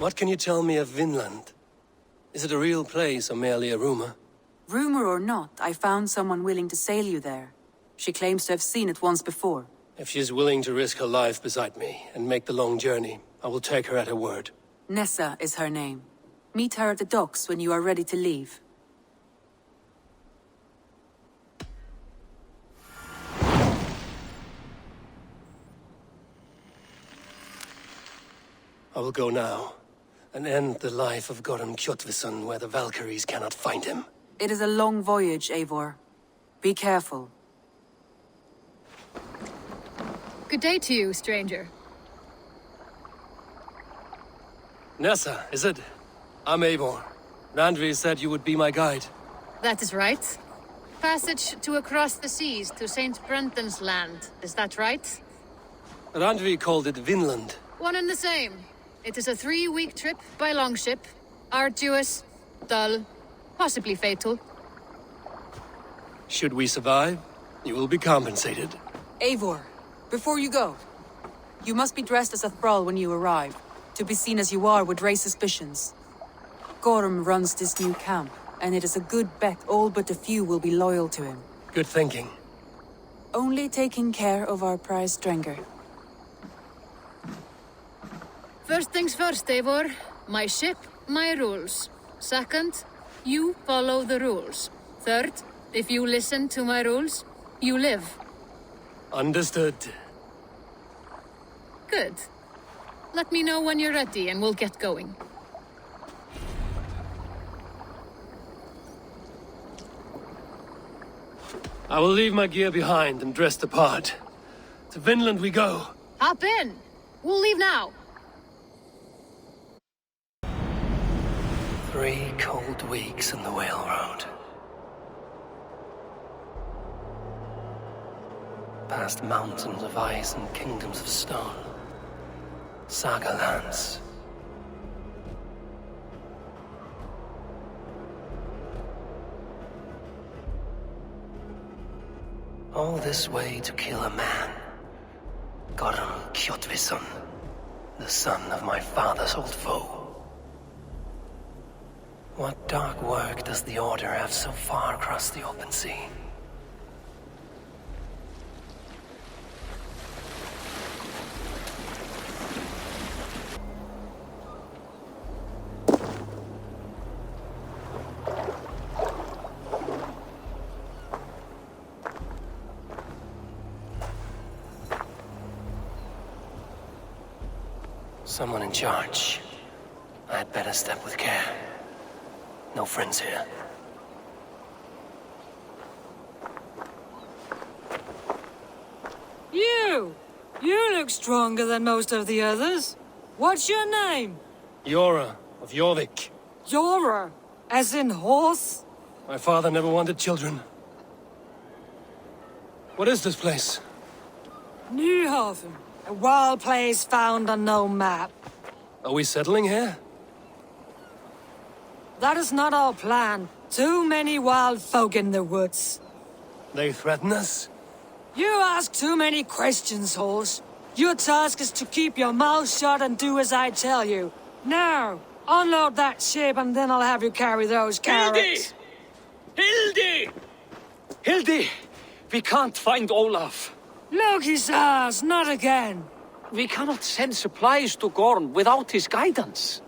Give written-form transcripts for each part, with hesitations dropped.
What can you tell me of Vinland? Is it a real place or merely a rumor? Rumor or not, I found someone willing to sail you there. She claims to have seen it once before. If she's willing to risk her life beside me and make the long journey, I will take her at her word. Nessa is her name. Meet her at the docks when you are ready to leave. I will go now, and end the life of Goran Kjotveson where the Valkyries cannot find him. It is a long voyage, Eivor. Be careful. Good day to you, stranger. Nessa, is it? I'm Eivor. Randvi said you would be my guide. That is right. Passage to across the seas to Saint Brenton's land, is that right? Randvi called it Vinland. One and the same. It is a 3-week trip by longship. Arduous, dull, possibly fatal. Should we survive, you will be compensated. Eivor, before you go, you must be dressed as a thrall when you arrive. To be seen as you are would raise suspicions. Gorm runs this new camp, and it is a good bet all but a few will be loyal to him. Good thinking. Only taking care of our prize Strenger. First things first, Eivor. My ship, my rules. Second, you follow the rules. Third, if you listen to my rules, you live. Understood. Good. Let me know when you're ready and we'll get going. I will leave my gear behind and dress the part. To Vinland we go. Hop in! We'll leave now. 3 cold weeks on the Whale Road. Past mountains of ice and kingdoms of stone. Saga lands. All this way to kill a man. Goran Kjotveson, the son of my father's old foe. What dark work does the Order have so far across the open sea? Someone in charge. I had better step with care. No friends here. You! You look stronger than most of the others. What's your name? Yora of Jorvik. Yora, as in horse? My father never wanted children. What is this place? Newhaven, a wild place found on no map. Are we settling here? That is not our plan. Too many wild folk in the woods. They threaten us? You ask too many questions, horse. Your task is to keep your mouth shut and do as I tell you. Now, unload that ship and then I'll have you carry those carrots. Hildi! Hildi! We can't find Olaf. Look, his ass, not again. We cannot send supplies to Gorn without his guidance.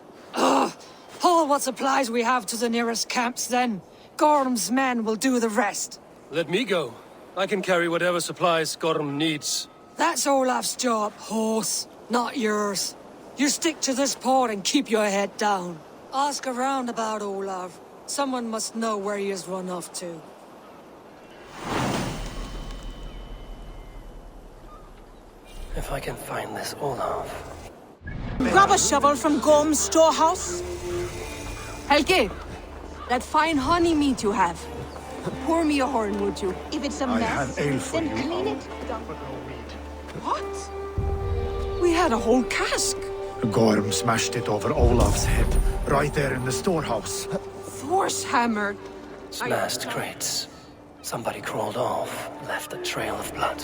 Haul what supplies we have to the nearest camps, then. Gorm's men will do the rest. Let me go. I can carry whatever supplies Gorm needs. That's Olaf's job, horse, not yours. You stick to this port and keep your head down. Ask around about Olaf. Someone must know where he has run off to. If I can find this Olaf. Grab a shovel from Gorm's storehouse. Helge, that fine honey meat you have. Pour me a horn, would you? If it's a mess, have ale for then you. clean it. What? We had a whole cask. Gorm smashed it over Olaf's head, right there in the storehouse. Force hammered. Smashed crates. Somebody crawled off, left a trail of blood.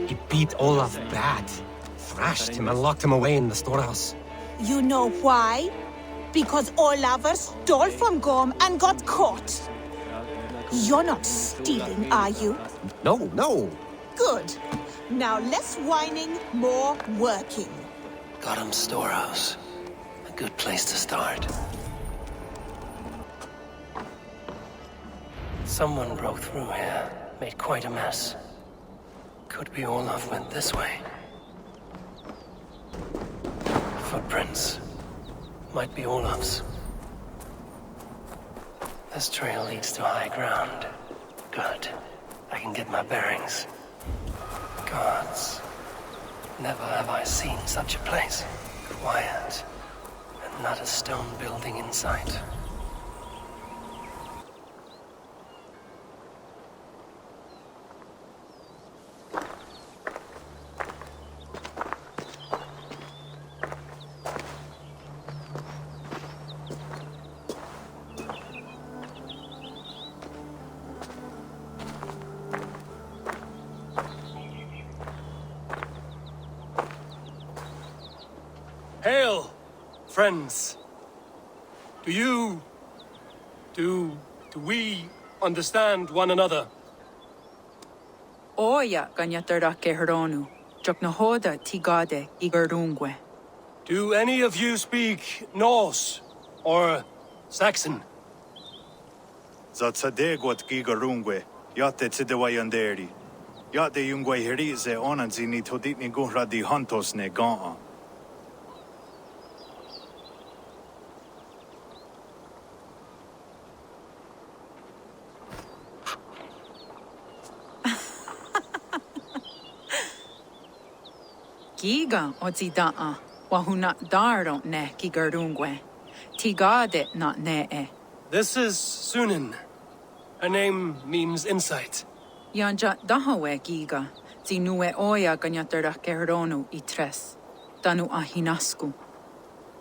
He beat Olaf bad. Thrashed him and locked him away in the storehouse. You know why? Because Olafur stole from Gorm and got caught. You're not stealing, are you? No, no. Good. Now less whining, more working. Gorham's storehouse. A good place to start. Someone broke through here, made quite a mess. Could be Olaf went this way. Footprints. Might be Olaf's. This trail leads to high ground. Good. I can get my bearings. Gods. Never have I seen such a place. Quiet. And not a stone building in sight. Hail, friends. Do we understand one another? Oya ganyatarda kehronu. Joknahoda tigade igardungwe. Do any of you speak Norse or Saxon? Zatsadegot gigarungwe. Yate tidewayanderi. Yate yungwe herize onanzini toditni guhradi hantos ne gaa. Giga ozida'a. Wahuna dardo ne gigardungwe. Tigade not ne. This is Sunin. Her name means insight. Yanja dahawe giga. Zinue oya ganyatarda kehronu itres. Danu ahinasku.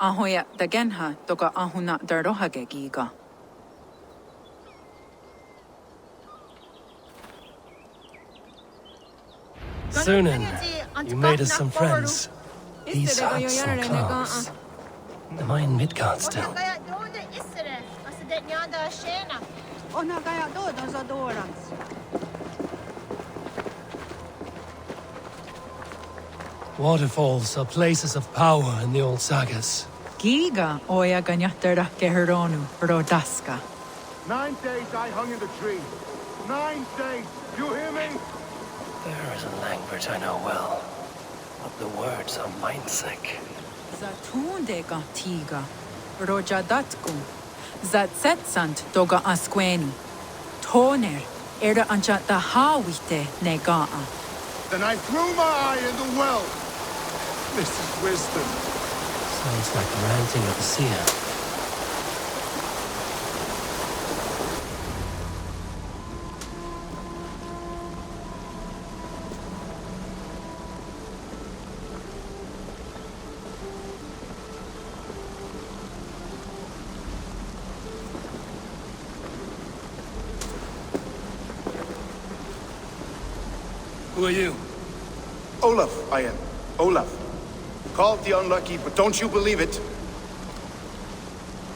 Ahoya dagenha toga ahuna dardohage giga. Sunan, you made us some friends. These huts and clothes. Am I in Midgard still? Waterfalls are places of power in the old sagas. Giga oya ganyatarda kehronu rodaska. 9 days I hung in the tree. 9 days. You hear me? There is a language I know well, but the words are mind-sick. Zatunde tiga. Rojadatkum. Zatsetsant doga asqueni. Toner. Erda ancha da hawite negaa. Then I threw my eye in the well. This is wisdom. Sounds like ranting of a seer. Who are you? Olaf, I am. Olaf. Called the unlucky, but don't you believe it?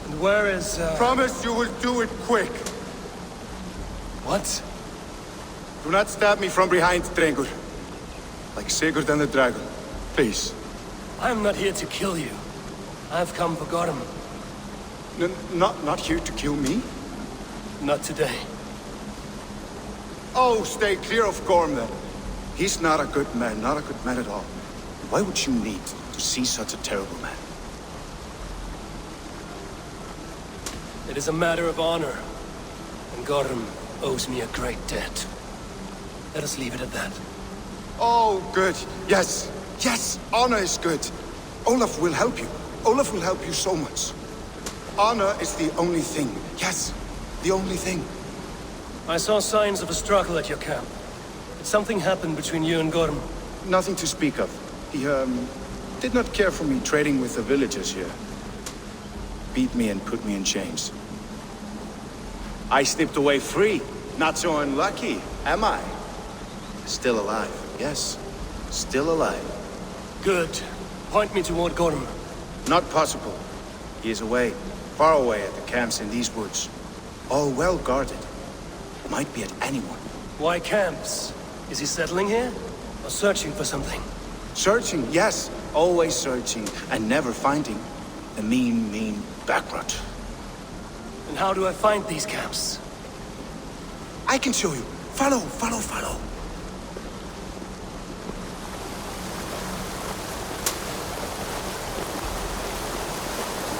And where is, Promise you will do it quick. What? Do not stab me from behind, Drengur. Like Sigurd and the dragon. Please. I'm not here to kill you. I've come for Gorham. Not here to kill me? Not today. Oh, stay clear of Gorm then. He's not a good man, not a good man at all. Why would you need to see such a terrible man? It is a matter of honor. And Gorham owes me a great debt. Let us leave it at that. Oh, good. Yes. Yes, honor is good. Olaf will help you. Olaf will help you so much. Honor is the only thing. Yes, the only thing. I saw signs of a struggle at your camp. Did something happen between you and Gorham? Nothing to speak of. He, did not care for me trading with the villagers here. Beat me and put me in chains. I slipped away free. Not so unlucky, am I? Still alive, yes. Still alive. Good. Point me toward Gorm. Not possible. He is away. Far away at the camps in these woods. All well guarded. Might be at anyone. Why camps? Is he settling here? Or searching for something? Searching, yes. Always searching, and never finding. The mean backrot. And how do I find these camps? I can show you. Follow.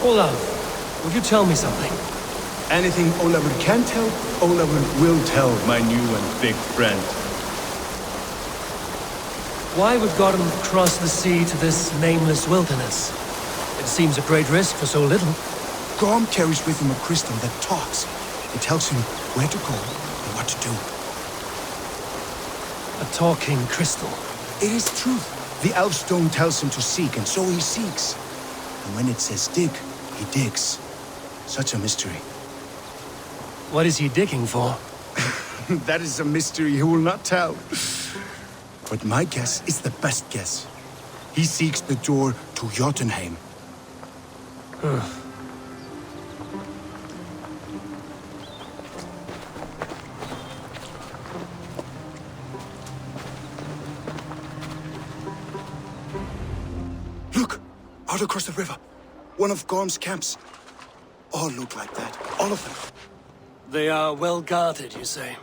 Olaf, would you tell me something? Anything Oliver can tell, Oliver will tell, my new and big friend. Why would Gorm cross the sea to this nameless wilderness? It seems a great risk for so little. Gorm carries with him a crystal that talks. It tells him where to go and what to do. A talking crystal. It is truth. The elf stone tells him to seek, and so he seeks. And when it says dig, he digs. Such a mystery. What is he digging for? That is a mystery he will not tell. But my guess is the best guess. He seeks the door to Jotunheim. Look! Out across the river. One of Gorm's camps. All look like that. All of them. They are well guarded, you say?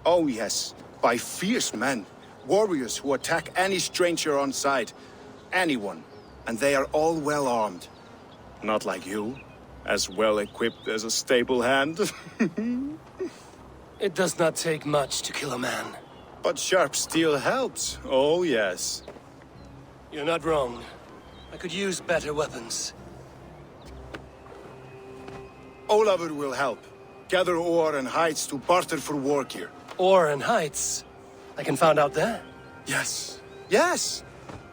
Oh, yes. By fierce men. Warriors who attack any stranger on sight. Anyone. And they are all well armed. Not like you. As well equipped as a stable hand. It does not take much to kill a man. But sharp steel helps. Oh, yes. You're not wrong. I could use better weapons. Olafur will help. Gather ore and hides to barter for war gear. Ore and heights? I can find out there? Yes. Yes!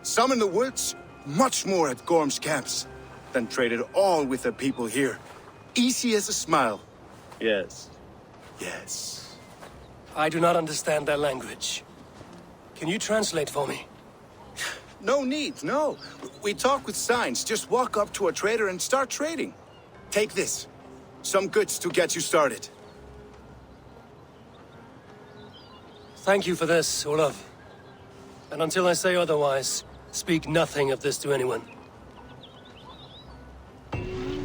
Some in the woods, much more at Gorm's camps. Then traded all with the people here. Easy as a smile. Yes. Yes. I do not understand their language. Can you translate for me? No need, no. We talk with signs. Just walk up to a trader and start trading. Take this. Some goods to get you started. Thank you for this, Olaf. And until I say otherwise, speak nothing of this to anyone.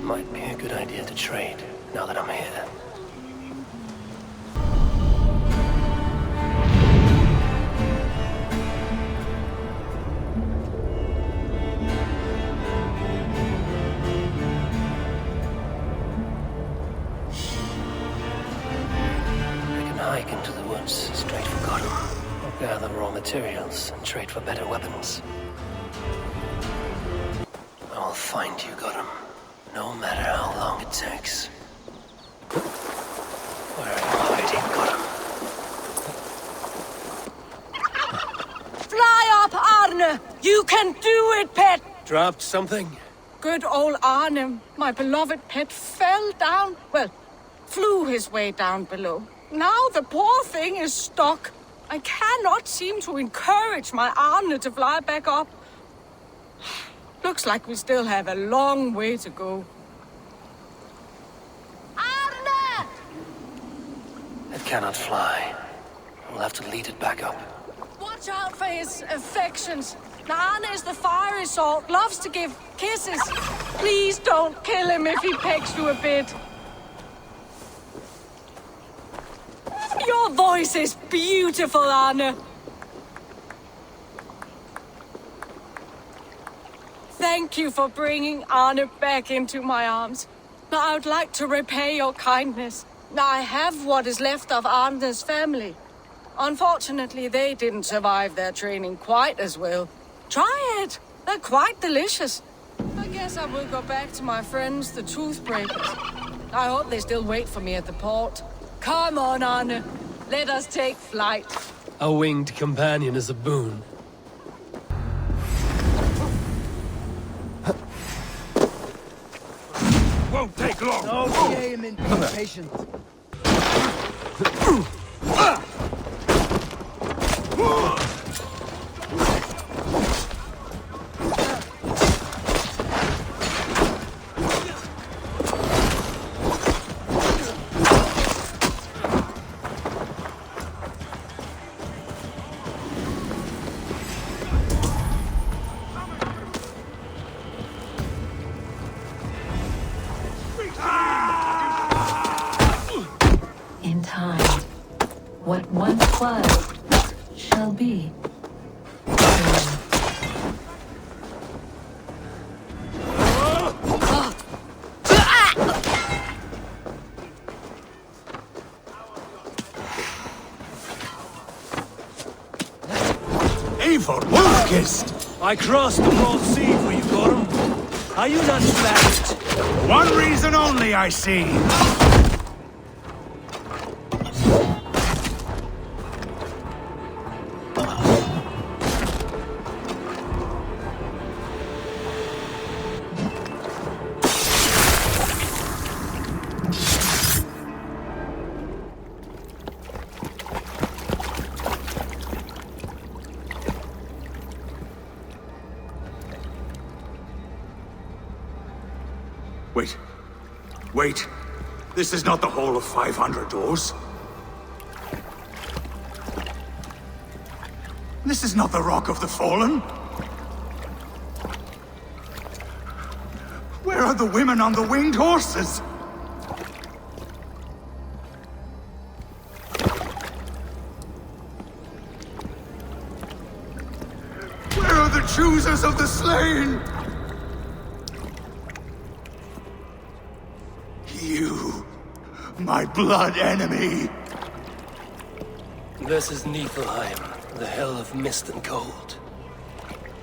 Might be a good idea to trade, now that I'm here. Hike into the woods, straight for Gorm. Or gather raw materials and trade for better weapons. I will find you, Gorm. No matter how long it takes. Where are you hiding, Gorm? Fly up, Arne! You can do it, pet! Dropped something? Good old Arne, my beloved pet, fell down. Well, flew his way down below. Now the poor thing is stuck. I cannot seem to encourage my Arne to fly back up. Looks like we still have a long way to go. Arne! It cannot fly. We'll have to lead it back up. Watch out for his affections. Arne is the fiery sort, loves to give kisses. Please don't kill him if he pecks you a bit. Your voice is beautiful, Arne. Thank you for bringing Arne back into my arms. I would like to repay your kindness. I have what is left of Arne's family. Unfortunately, they didn't survive their training quite as well. Try it. They're quite delicious. I guess I will go back to my friends, the Toothbreakers. I hope they still wait for me at the port. Come on, Arne. Let us take flight. A winged companion is a boon. Won't take long. Okay, I'm impatient. for Wolfkist! I crossed the broad sea for you, Gorham. Are you not flattered? One reason only, I see. Wait. Wait. This is not the Hall of 500 Doors. This is not the Rock of the Fallen. Where are the women on the winged horses? Where are the choosers of the slain? You, my blood enemy. This is Niflheim, the hell of mist and cold.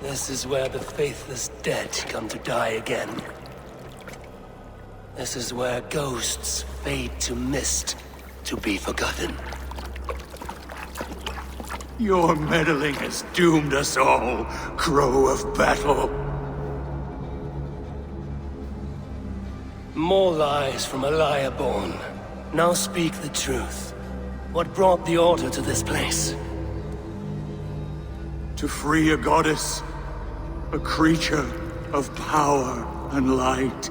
This is where the faithless dead come to die again. This is where ghosts fade to mist, to be forgotten. Your meddling has doomed us all, Crow of Battle. More lies from a liar born. Now speak the truth. What brought the Order to this place? To free a goddess, a creature of power and light,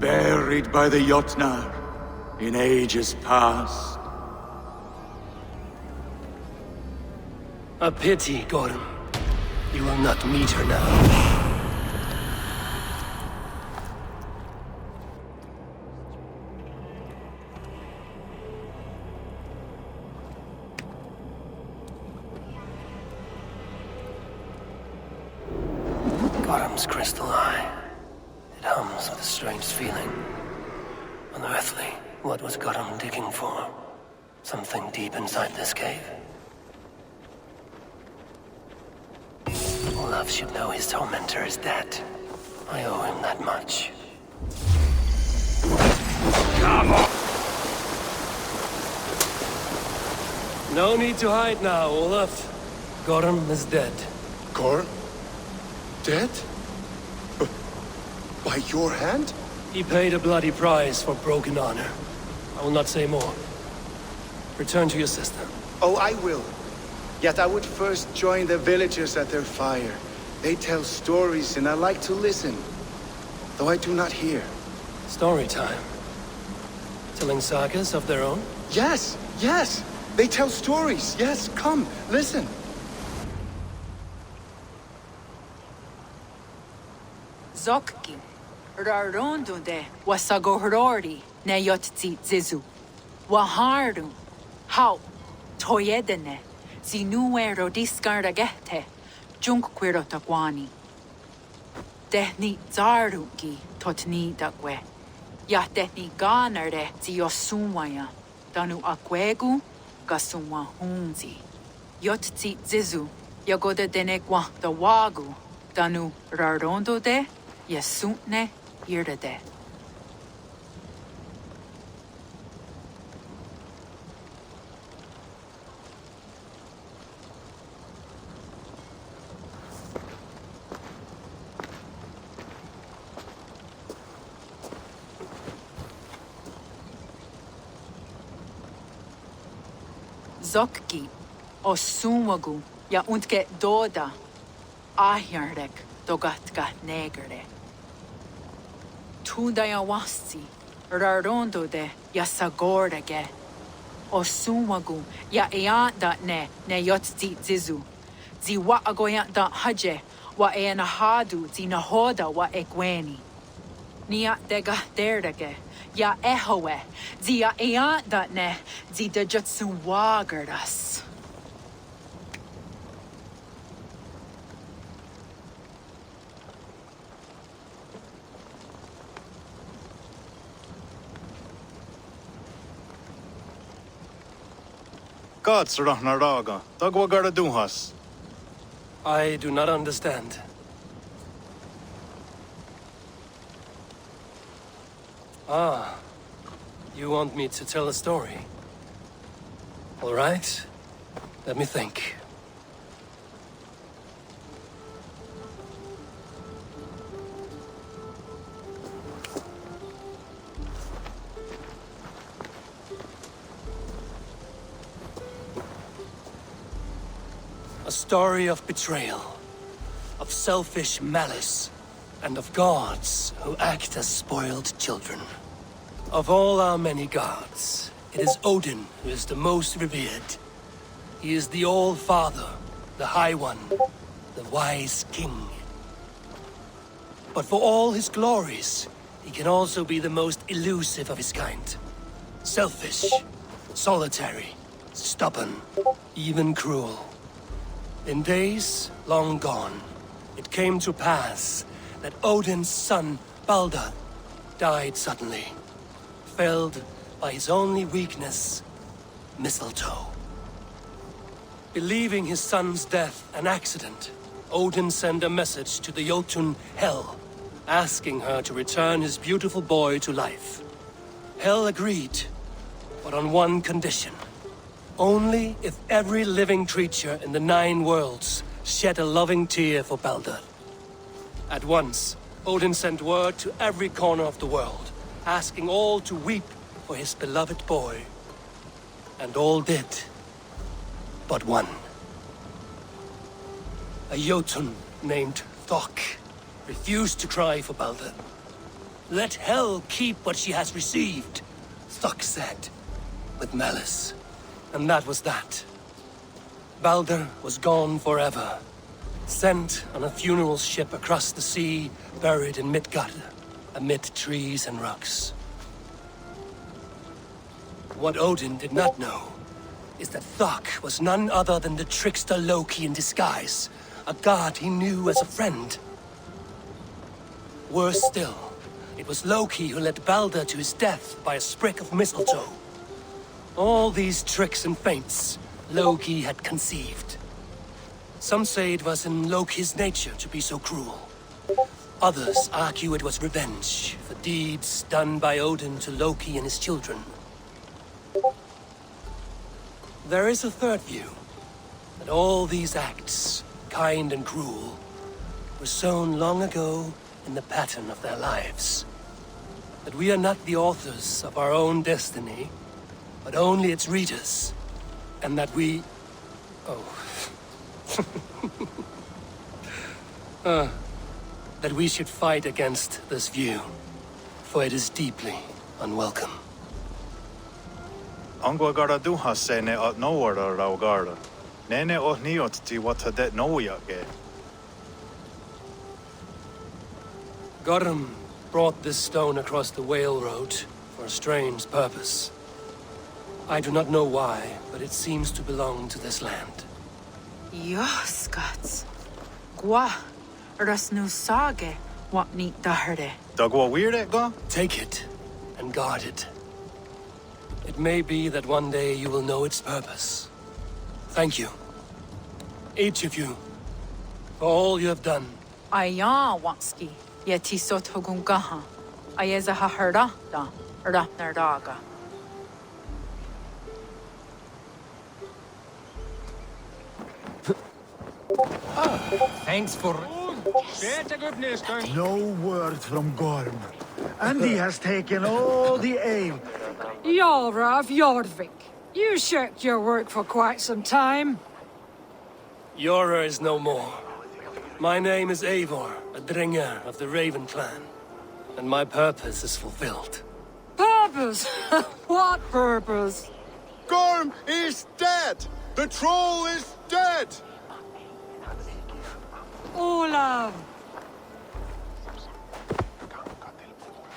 buried by the Jotnar in ages past. A pity, Gorham. You will not meet her now. Gorham's crystal eye. It hums with a strange feeling. Unearthly. What was Gorham digging for? Something deep inside this cave. Olaf should know his tormentor is dead. I owe him that much. Come on! No need to hide now, Olaf. Gorham is dead. Gorham? Dead? By your hand? He paid a bloody price for broken honor. I will not say more. Return to your sister. Oh, I will. Yet I would first join the villagers at their fire. They tell stories and I like to listen, though I do not hear. Story time. Telling sagas of their own? Yes, yes! They tell stories. Yes, come, listen. Zokki, Rarondunde, Wasagohorori, Nayotzi Zizu, Waharu, How, Toyedene, Zinuero discardagete, Junkquirotaguani. Tehni Zaruki, Totni Dagwe, Yatehni Ganare, Ziosumwaya, Danu Akwegu, Gasumwa Hunzi, Yotzi Zizu, Yagoda Denegwa, the Wagu, Danu Rarondo de, Yasuntne Irdade. Zokki, Osumagu, ya untke doda, Ahjarek, dogatka negere. Tudayawasti, Rarondo de, ya sagordage, Osumagu, ya eanda ne yotzi zizu, zi wa agoyant da haje, wa eanahadu, zi nahoda wa egweni. Nia dega derdage, ya ehoe, zi ya eanda ne, zi de jutsu wagardas. Gods Ragnaraga, Dagwagara Duhas. I do not understand. Ah, you want me to tell a story? All right, let me think. A story of betrayal, of selfish malice, and of gods who act as spoiled children. Of all our many gods, it is Odin who is the most revered. He is the All-Father, the High One, the Wise King. But for all his glories, he can also be the most elusive of his kind. Selfish, solitary, stubborn, even cruel. In days long gone, it came to pass that Odin's son, Balder, died suddenly, felled by his only weakness, mistletoe. Believing his son's death an accident, Odin sent a message to the Jotun Hel, asking her to return his beautiful boy to life. Hel agreed, but on one condition. Only if every living creature in the 9 worlds shed a loving tear for Balder. At once, Odin sent word to every corner of the world, asking all to weep for his beloved boy. And all did, but one. A Jotun named Thok refused to cry for Balder. Let Hel keep what she has received, Thok said, with malice. And that was that. Balder was gone forever, sent on a funeral ship across the sea, buried in Midgard, amid trees and rocks. What Odin did not know is that Thok was none other than the trickster Loki in disguise, a god he knew as a friend. Worse still, it was Loki who led Balder to his death by a sprig of mistletoe. All these tricks and feints Loki had conceived. Some say it was in Loki's nature to be so cruel. Others argue it was revenge for deeds done by Odin to Loki and his children. There is a third view, that all these acts, kind and cruel, were sown long ago in the pattern of their lives. That we are not the authors of our own destiny, but only its readers, and that we... that we should fight against this view, for it is deeply unwelcome. Angwa gara duha sene at nowara raugara. Nene ohniot ti wata det noyage. Gorum brought this stone across the Whale Road for a strange purpose. I do not know why, but it seems to belong to this land. Yoskats. Gwa. Rasnu sage. What neat daherde. Dagwa weird go? Take it and guard it. It may be that one day you will know its purpose. Thank you. Each of you, for all you have done. Aya wanski. Yeti sot hogungaha. Ayeza ha herda da. Rapnerdaga. Thanks for... No word from Gorm. And he has taken all the ale. Jorah of Jorvik, you shirked your work for quite some time. Jorah is no more. My name is Eivor, a Dringer of the Raven clan. And my purpose is fulfilled. Purpose? What purpose? Gorm is dead! The troll is dead! Olav!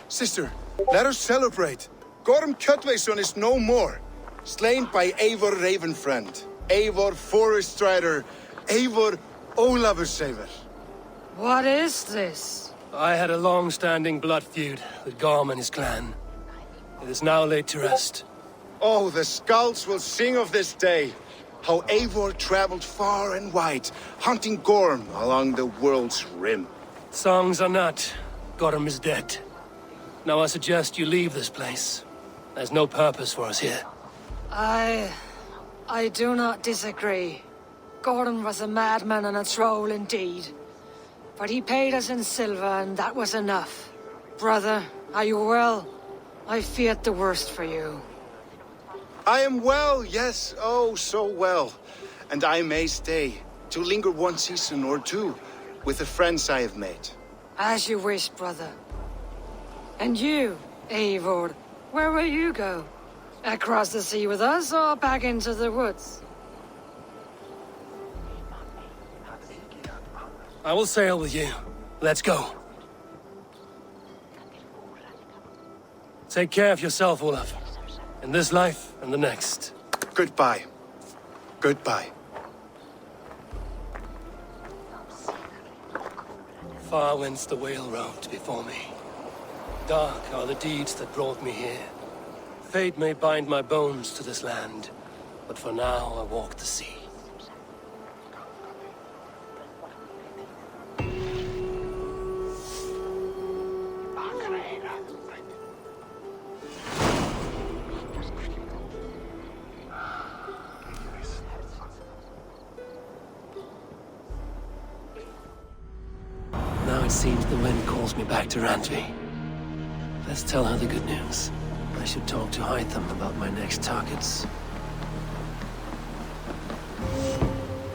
Sister, let us celebrate. Gorm Kjötveson is no more. Slain by Eivor Ravenfriend, Eivor Forest Strider, Eivor Ólafursaver. What is this? I had a long-standing blood feud with Gorm and his clan. It is now laid to rest. Oh, the skulls will sing of this day. how Eivor traveled far and wide, hunting Gorm along the world's rim. Songs are not. Gorm is dead. Now I suggest you leave this place. There's no purpose for us here. I do not disagree. Gordon was a madman and a troll indeed. But he paid us in silver, and that was enough. Brother, are you well? I feared the worst for you. I am well, yes, oh, so well. And I may stay, to linger one season or two, with the friends I have made. As you wish, brother. And you, Eivor, where will you go? Across the sea with us, or back into the woods? I will sail with you. Let's go. Take care of yourself, Olaf. In this life and the next. Goodbye. Goodbye. Far wends the whale road before me. Dark are the deeds that brought me here. Fate may bind my bones to this land, but for now I walk the sea. Now it seems the wind calls me back to Randvi. Let's tell her the good news. I should talk to Hytham about my next targets.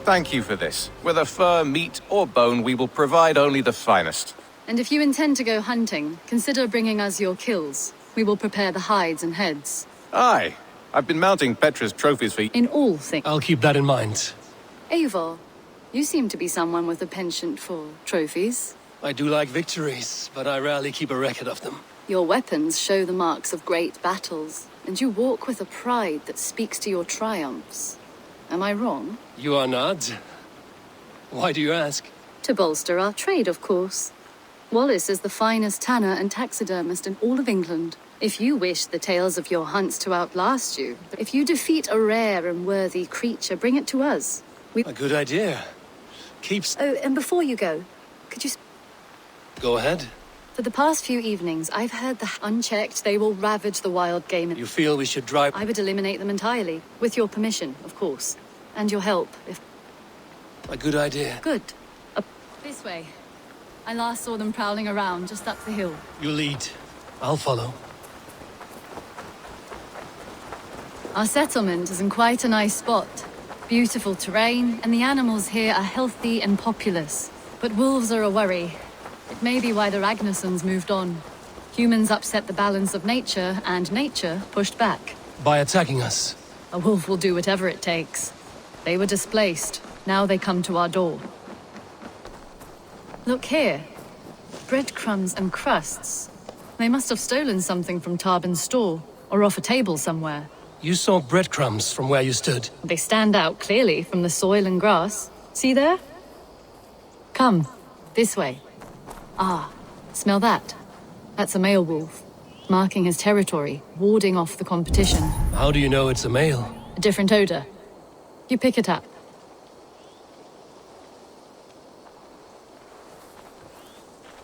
Thank you for this. Whether fur, meat, or bone, we will provide only the finest. And if you intend to go hunting, consider bringing us your kills. We will prepare the hides and heads. Aye. I've been mounting Petra's trophies for... In all things. I'll keep that in mind. Eivor, you seem to be someone with a penchant for trophies. I do like victories, but I rarely keep a record of them. Your weapons show the marks of great battles, and you walk with a pride that speaks to your triumphs. Am I wrong? You are not. Why do you ask? To bolster our trade, of course. Wallace is the finest tanner and taxidermist in all of England. If you wish the tales of your hunts to outlast you, if you defeat a rare and worthy creature, bring it to us. A good idea. Keeps... Oh, and before you go, could you... Go ahead. For the past few evenings, I've heard that unchecked, they will ravage the wild game. You feel we should drive... I would eliminate them entirely. With your permission, of course. And your help, if... A good idea. Good. This way. I last saw them prowling around, just up the hill. You lead. I'll follow. Our settlement is in quite a nice spot. Beautiful terrain, and the animals here are healthy and populous. But wolves are a worry. It may be why the Ragnarsons moved on. Humans upset the balance of nature, and nature pushed back. By attacking us? A wolf will do whatever it takes. They were displaced. Now they come to our door. Look here. Breadcrumbs and crusts. They must have stolen something from Tarbin's store, or off a table somewhere. You saw breadcrumbs from where you stood. They stand out clearly from the soil and grass. See there? Come, this way. Ah, smell that? That's a male wolf, marking his territory, warding off the competition. How do you know it's a male? A different odor. You pick it up.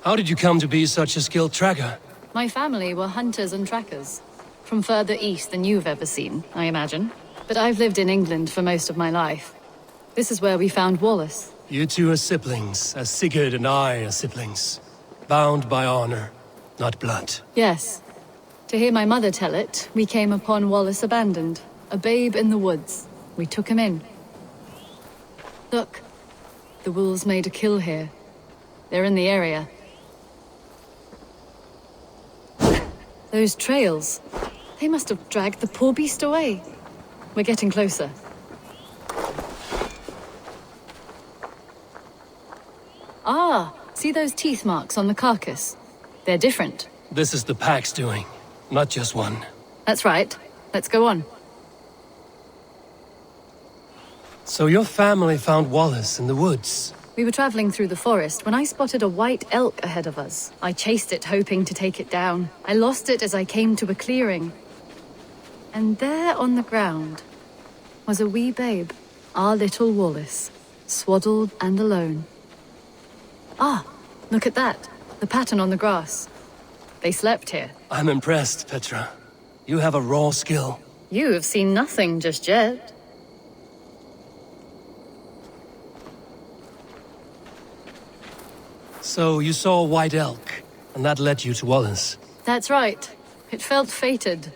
How did you come to be such a skilled tracker? My family were hunters and trackers. From further east than you've ever seen, I imagine. But I've lived in England for most of my life. This is where we found Wallace. You two are siblings, as Sigurd and I are siblings. Bound by honor, not blood. Yes. To hear my mother tell it, we came upon Wallace abandoned. A babe in the woods. We took him in. Look. The wolves made a kill here. They're in the area. Those trails. They must have dragged the poor beast away. We're getting closer. Ah, see those teeth marks on the carcass? They're different. This is the pack's doing, not just one. That's right. Let's go on. So your family found Wallace in the woods? We were traveling through the forest when I spotted a white elk ahead of us. I chased it, hoping to take it down. I lost it as I came to a clearing. And there on the ground was a wee babe. Our little Wallace, swaddled and alone. Ah, look at that. The pattern on the grass. They slept here. I'm impressed, Petra. You have a raw skill. You have seen nothing just yet. So you saw a white elk, and that led you to Wallace. That's right. It felt fated.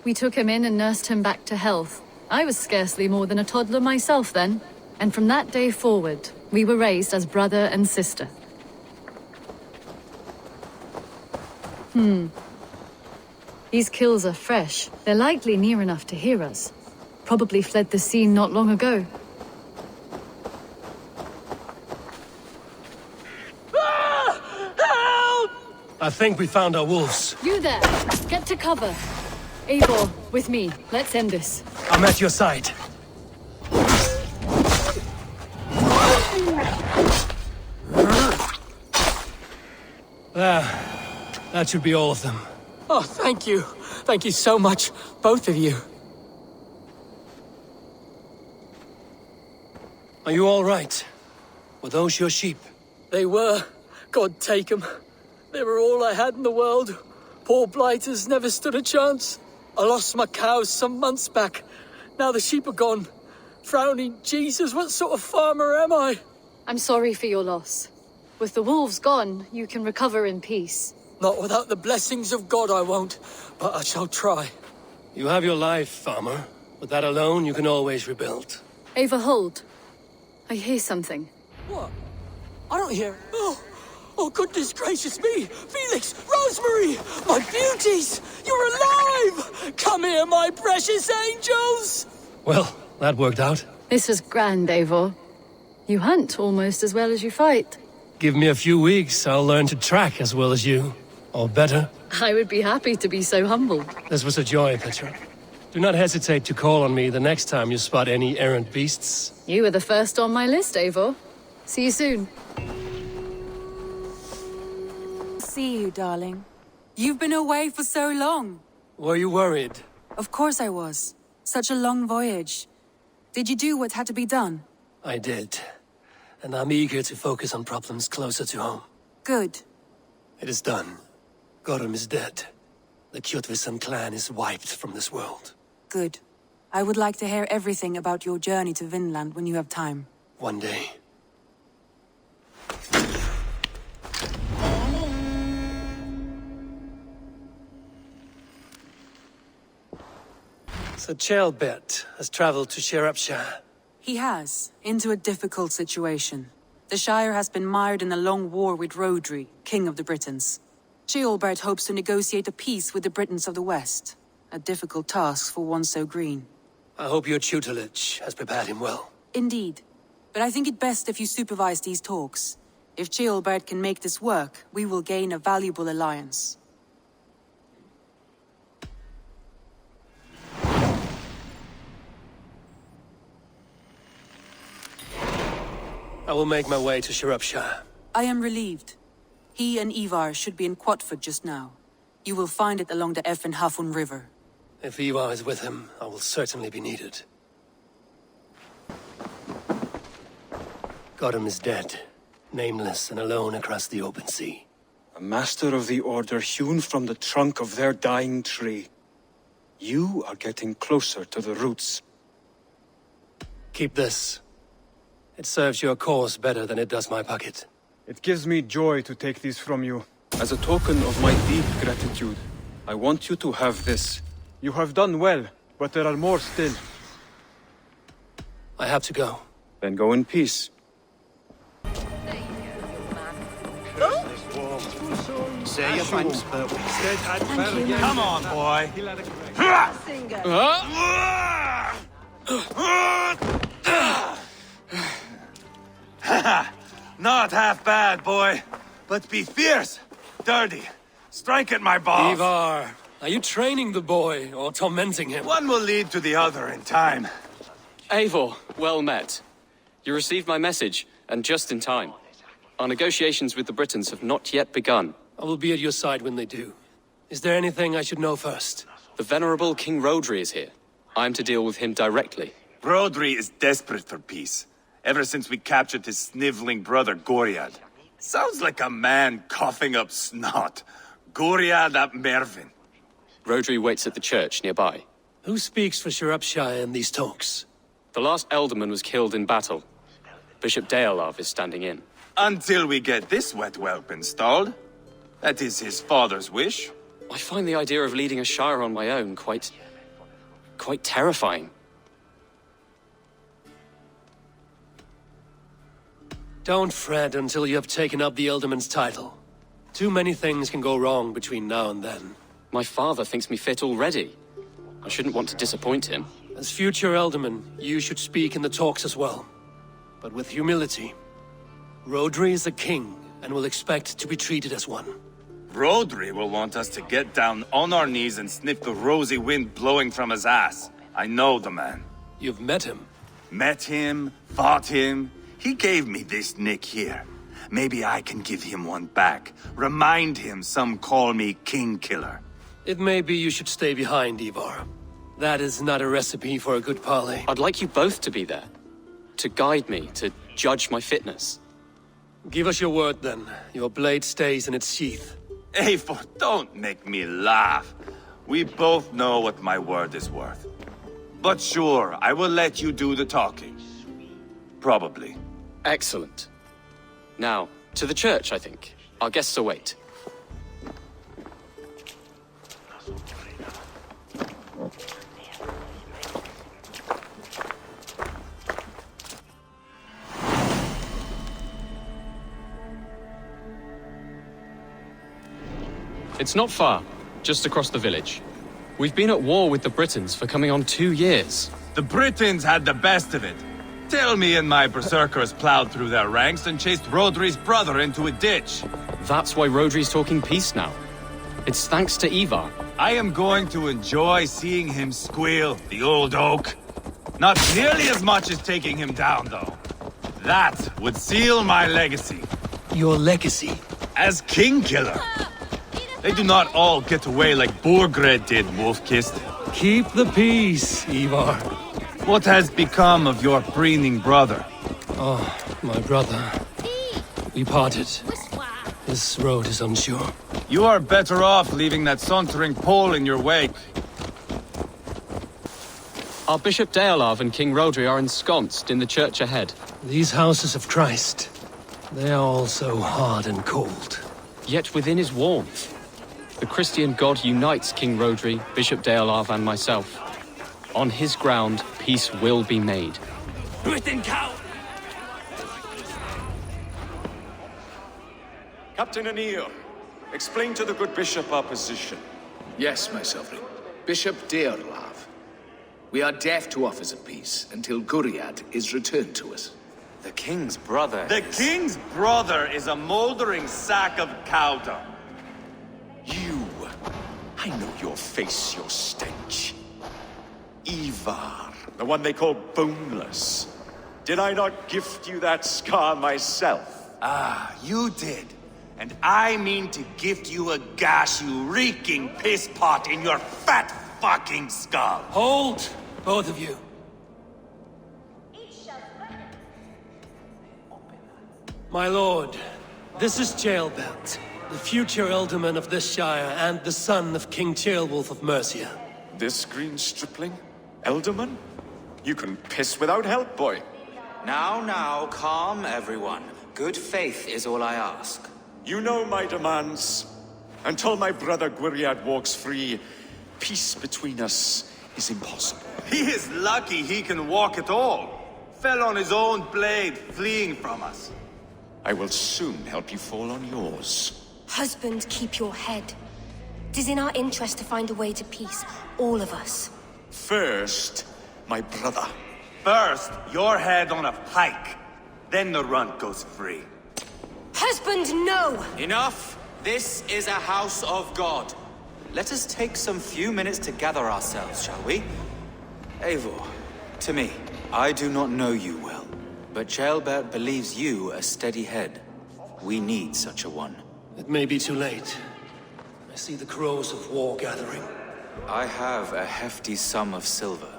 We took him in and nursed him back to health. I was scarcely more than a toddler myself then. And from that day forward, we were raised as brother and sister. These kills are fresh. They're likely near enough to hear us. Probably fled the scene not long ago. I think we found our wolves. You there! Get to cover! Eivor, with me. Let's end this. I'm at your side. There. That should be all of them. Oh, thank you. Thank you so much, both of you. Are you all right? Were those your sheep? They were. God take them. They were all I had in the world. Poor blighters never stood a chance. I lost my cows some months back. Now the sheep are gone. Frowning Jesus, what sort of farmer am I? I'm sorry for your loss. With the wolves gone, you can recover in peace. Not without the blessings of God I won't, but I shall try. You have your life, farmer. With that alone, you can always rebuild. Eivor, hold. I hear something. What? I don't hear... Oh, goodness gracious me! Felix! Rosemary! My beauties! You're alive! Come here, my precious angels! Well, that worked out. This was grand, Eivor. You hunt almost as well as you fight. Give me a few weeks, I'll learn to track as well as you. Or better. I would be happy to be so humbled. This was a joy, Petra. Do not hesitate to call on me the next time you spot any errant beasts. You were the first on my list, Eivor. See you soon. See you, darling. You've been away for so long. Were you worried? Of course I was. Such a long voyage. Did you do what had to be done? I did. And I'm eager to focus on problems closer to home. Good. It is done. Gorum is dead. The Kjotveson clan is wiped from this world. Good. I would like to hear everything about your journey to Vinland when you have time. One day. So Ceolbert has traveled to Shropshire. He has, into a difficult situation. The Shire has been mired in a long war with Rhodri, King of the Britons. Ceolbert hopes to negotiate a peace with the Britons of the West. A difficult task for one so green. I hope your tutelage has prepared him well. Indeed. But I think it best if you supervise these talks. If Ceolbert can make this work, we will gain a valuable alliance. I will make my way to Shropshire. I am relieved. He and Ivar should be in Quatford just now. You will find it along the Hafun River. If Ivar is with him, I will certainly be needed. Gorum is dead, nameless and alone across the open sea. A master of the Order hewn from the trunk of their dying tree. You are getting closer to the roots. Keep this. It serves your cause better than it does my pocket. It gives me joy to take these from you. As a token of my deep gratitude, I want you to have this. You have done well, but there are more still. I have to go. Then go in peace. Say your thanks, but Thank you. come on, boy. Not half bad, boy. But be fierce, dirty. Strike at my balls. Ivar, are you training the boy or tormenting him? One will lead to the other in time. Eivor, well met. You received my message, and just in time. Our negotiations with the Britons have not yet begun. I will be at your side when they do. Is there anything I should know first? The venerable King Rhodri is here. I am to deal with him directly. Rodri is desperate for peace, ever since we captured his sniveling brother Goriad. Sounds like a man coughing up snot. Goriad ap Mervyn. Rodri waits at the church nearby. Who speaks for Shropshire in these talks? The last Elderman was killed in battle. Bishop Deolav is standing in. Until we get this wet whelp installed. That is his father's wish. I find the idea of leading a shire on my own quite terrifying. Don't fret until you have taken up the Elderman's title. Too many things can go wrong between now and then. My father thinks me fit already. I shouldn't want to disappoint him. As future Elderman, you should speak in the talks as well. But with humility. Rodri is a king, and will expect to be treated as one. Rodri will want us to get down on our knees and sniff the rosy wind blowing from his ass. I know the man. You've met him? Met him, fought him. He gave me this nick here. Maybe I can give him one back. Remind him some call me King Killer. It may be you should stay behind, Ivar. That is not a recipe for a good parley. I'd like you both to be there. To guide me, to judge my fitness. Give us your word, then. Your blade stays in its sheath. Eivor, don't make me laugh. We both know what my word is worth. But sure, I will let you do the talking. Probably. Excellent. Now, to the church, I think. Our guests await. It's not far, just across the village. We've been at war with the Britons for coming on 2 years. The Britons had the best of it. Tell me and my berserkers plowed through their ranks and chased Rodri's brother into a ditch. That's why Rodri's talking peace now. It's thanks to Ivar. I am going to enjoy seeing him squeal, the old oak. Not nearly as much as taking him down, though. That would seal my legacy. Your legacy? As King Killer. They do not all get away like Borgred did, Wolf-Kissed. Keep the peace, Ivar. What has become of your preening brother? Oh, my brother. We parted. This road is unsure. You are better off leaving that sauntering Pole in your wake. Our Bishop Deolav and King Rodri are ensconced in the church ahead. These houses of Christ, they are all so hard and cold. Yet within is warmth. The Christian God unites King Rodri, Bishop Deolav, and myself. On his ground, peace will be made. Britain cow! Captain Anil, explain to the good bishop our position. Yes, my sovereign. Bishop Deolav. We are deaf to offers of peace until Guriad is returned to us. The king's brother The king's brother is a moldering sack of cow dung. You! I know your face, your stench. Ivar, the one they call boneless. Did I not gift you that scar myself? Ah, you did. And I mean to gift you a gash, you reeking piss pot in your fat fucking skull. Hold, both of you. My lord, this is Jailbelt, the future Elderman of this shire and the son of King Ceolwulf of Mercia. This green stripling? Elderman? You can piss without help, boy. Now, calm everyone. Good faith is all I ask. You know my demands. Until my brother Gwiriad walks free, peace between us is impossible. He is lucky he can walk at all. Fell on his own blade, fleeing from us. I will soon help you fall on yours. Husband, keep your head. It is in our interest to find a way to peace, all of us. First, my brother. First, your head on a pike. Then the runt goes free. Husband, no! Enough! This is a house of God. Let us take some few minutes to gather ourselves, shall we? Eivor, to me, I do not know you well, but Ceolbert believes you a steady head. We need such a one. It may be too late. I see the crows of war gathering. I have a hefty sum of silver.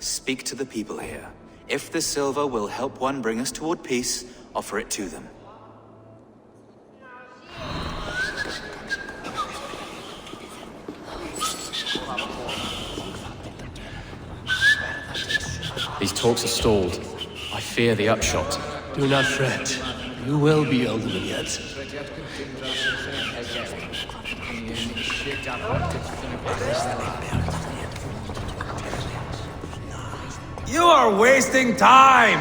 Speak to the people here. If the silver will help one bring us toward peace, offer it to them. These talks are stalled. I fear the upshot. Do not fret. You will be alderman yet. You are wasting time!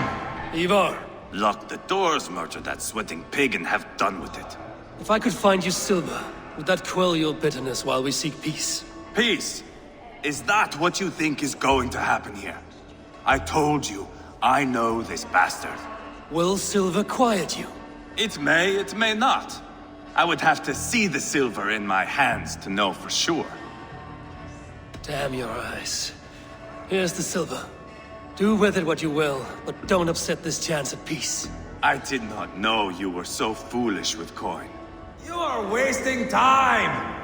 Ivar. Lock the doors, murder that sweating pig, and have done with it. If I could find you silver, would that quell your bitterness while we seek peace? Peace? Is that what you think is going to happen here? I told you, I know this bastard. Will silver quiet you? It may not. I would have to see the silver in my hands to know for sure. Damn your eyes. Here's the silver. Do with it what you will, but don't upset this chance at peace. I did not know you were so foolish with coin. You are wasting time!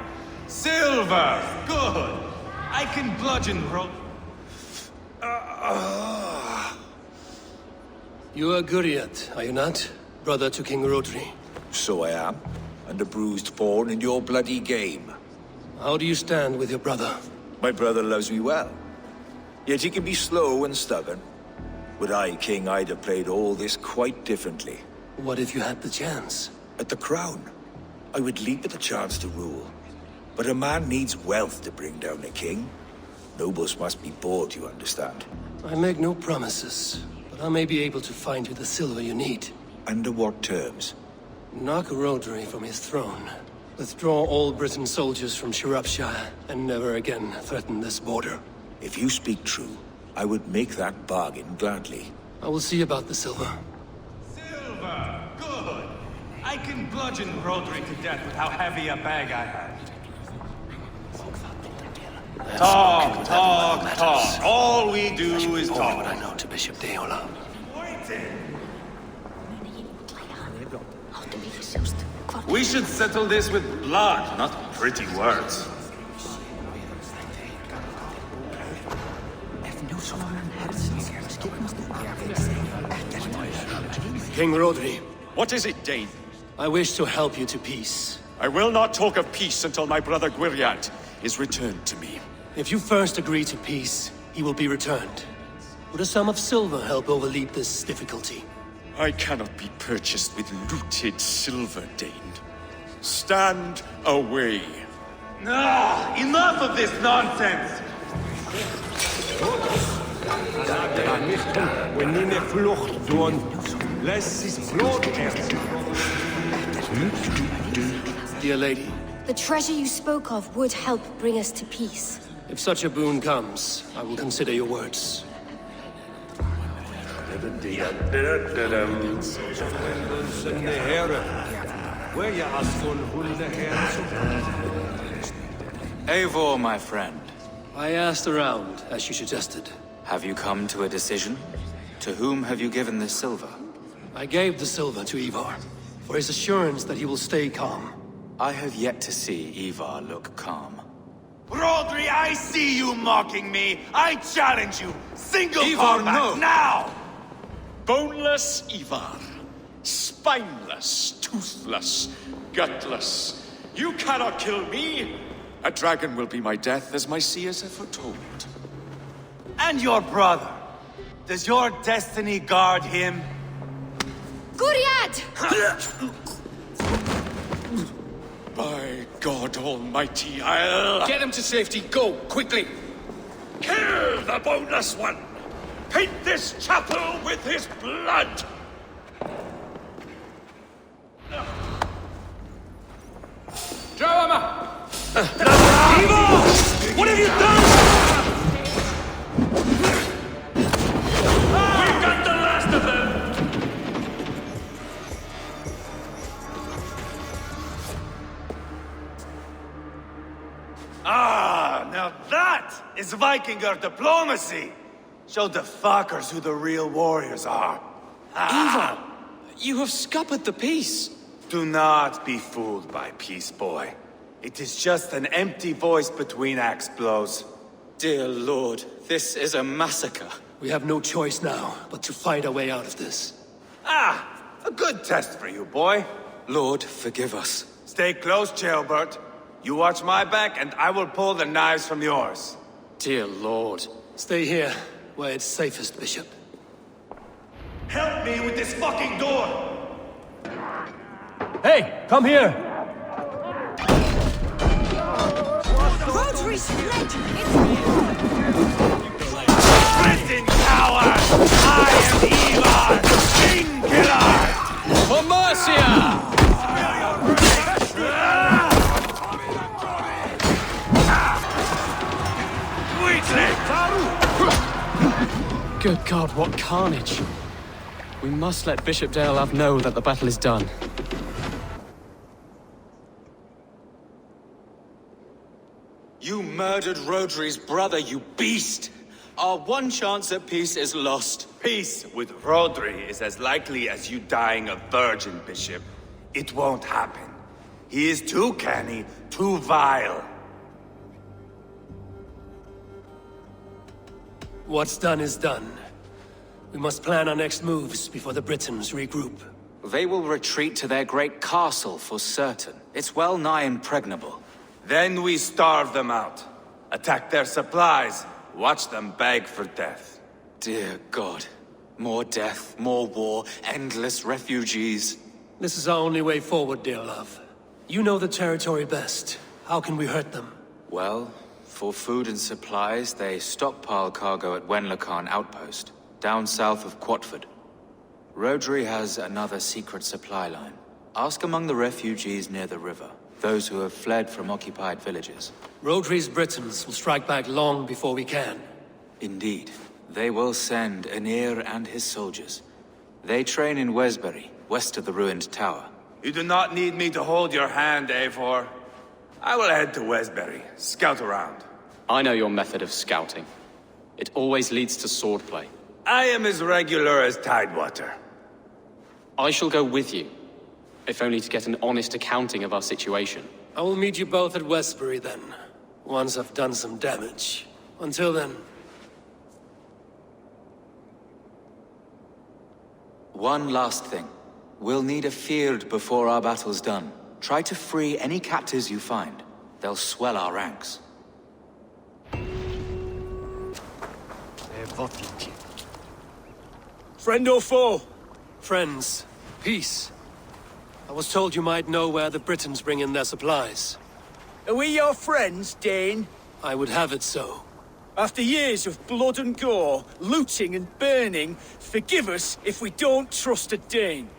Silver! Good! I can bludgeon You are Guriat, are you not? Brother to King Rodri. So I am, and a bruised pawn in your bloody game. How do you stand with your brother? My brother loves me well. Yet he can be slow and stubborn. Were I king, I'd have played all this quite differently. What if you had the chance? At the crown, I would leap at the chance to rule. But a man needs wealth to bring down a king. Nobles must be bought, you understand. I make no promises, but I may be able to find you the silver you need. Under what terms? Knock Rodri from his throne. Withdraw all Britain soldiers from Shropshire, and never again threaten this border. If you speak true, I would make that bargain gladly. I will see about the silver. Silver! Good! I can bludgeon Rodri to death with how heavy a bag I have. Talk. All we do is talk. What I know to Bishop Deola. We should settle this with blood, not pretty words. King Rodri. What is it, Dane? I wish to help you to peace. I will not talk of peace until my brother Gwiriat is returned to me. If you first agree to peace, he will be returned. Would a sum of silver help overleap this difficulty? I cannot be purchased with looted silver, Dane. Stand away. Enough of this nonsense! Dear lady. The treasure you spoke of would help bring us to peace. If such a boon comes, I will consider your words. Eivor, my friend. I asked around, as you suggested. Have you come to a decision? To whom have you given this silver? I gave the silver to Ivar, for his assurance that he will stay calm. I have yet to see Ivar look calm. Rodri, I see you mocking me! I challenge you! Single Ivar, combat, no. now! Boneless Ivar. Spineless, toothless, gutless. You cannot kill me! A dragon will be my death, as my seers have foretold. And your brother? Does your destiny guard him? Guriad! By God Almighty, I'll... Get him to safety, go, quickly! Kill the boneless one! Paint this chapel with his blood! What have you done? We've got the last of them! Now that is Vikinger diplomacy! Show the fuckers who the real warriors are. Ivar, you have scuppered the peace. Do not be fooled by peace, boy. It is just an empty voice between axe blows. Dear Lord, this is a massacre. We have no choice now but to fight our way out of this. Ah, a good test for you, boy. Lord, forgive us. Stay close, Jailbert. You watch my back, and I will pull the knives from yours. Dear Lord. Stay here, where it's safest, Bishop. Help me with this fucking door! Hey, come here! Rotary's fled! Listen, coward! I am Ivar, King Killer! For Mercia! Good God, what carnage! We must let Bishop Deolav know that the battle is done. You murdered Rotary's brother, you beast! Our one chance at peace is lost. Peace with Rodri is as likely as you dying a virgin, Bishop. It won't happen. He is too canny, too vile. What's done is done. We must plan our next moves before the Britons regroup. They will retreat to their great castle for certain. It's well nigh impregnable. Then we starve them out. Attack their supplies. Watch them beg for death. Dear God. More death, more war, endless refugees. This is our only way forward, Deolav. You know the territory best. How can we hurt them? Well, for food and supplies, they stockpile cargo at Wenlacan Outpost, down south of Quatford. Rodri has another secret supply line. Ask among the refugees near the river, those who have fled from occupied villages. Rodri's Britons will strike back long before we can. Indeed. They will send Aenir and his soldiers. They train in Wesbury, west of the ruined tower. You do not need me to hold your hand, Eivor. I will head to Wesbury, scout around. I know your method of scouting. It always leads to swordplay. I am as regular as Tidewater. I shall go with you, if only to get an honest accounting of our situation. I will meet you both at Westbury then, once I've done some damage. Until then... One last thing. We'll need a field before our battle's done. Try to free any captives you find. They'll swell our ranks. Friend or foe? Friends. Peace. I was told you might know where the Britons bring in their supplies. Are we your friends, Dane? I would have it so. After years of blood and gore, looting and burning, forgive us if we don't trust a Dane.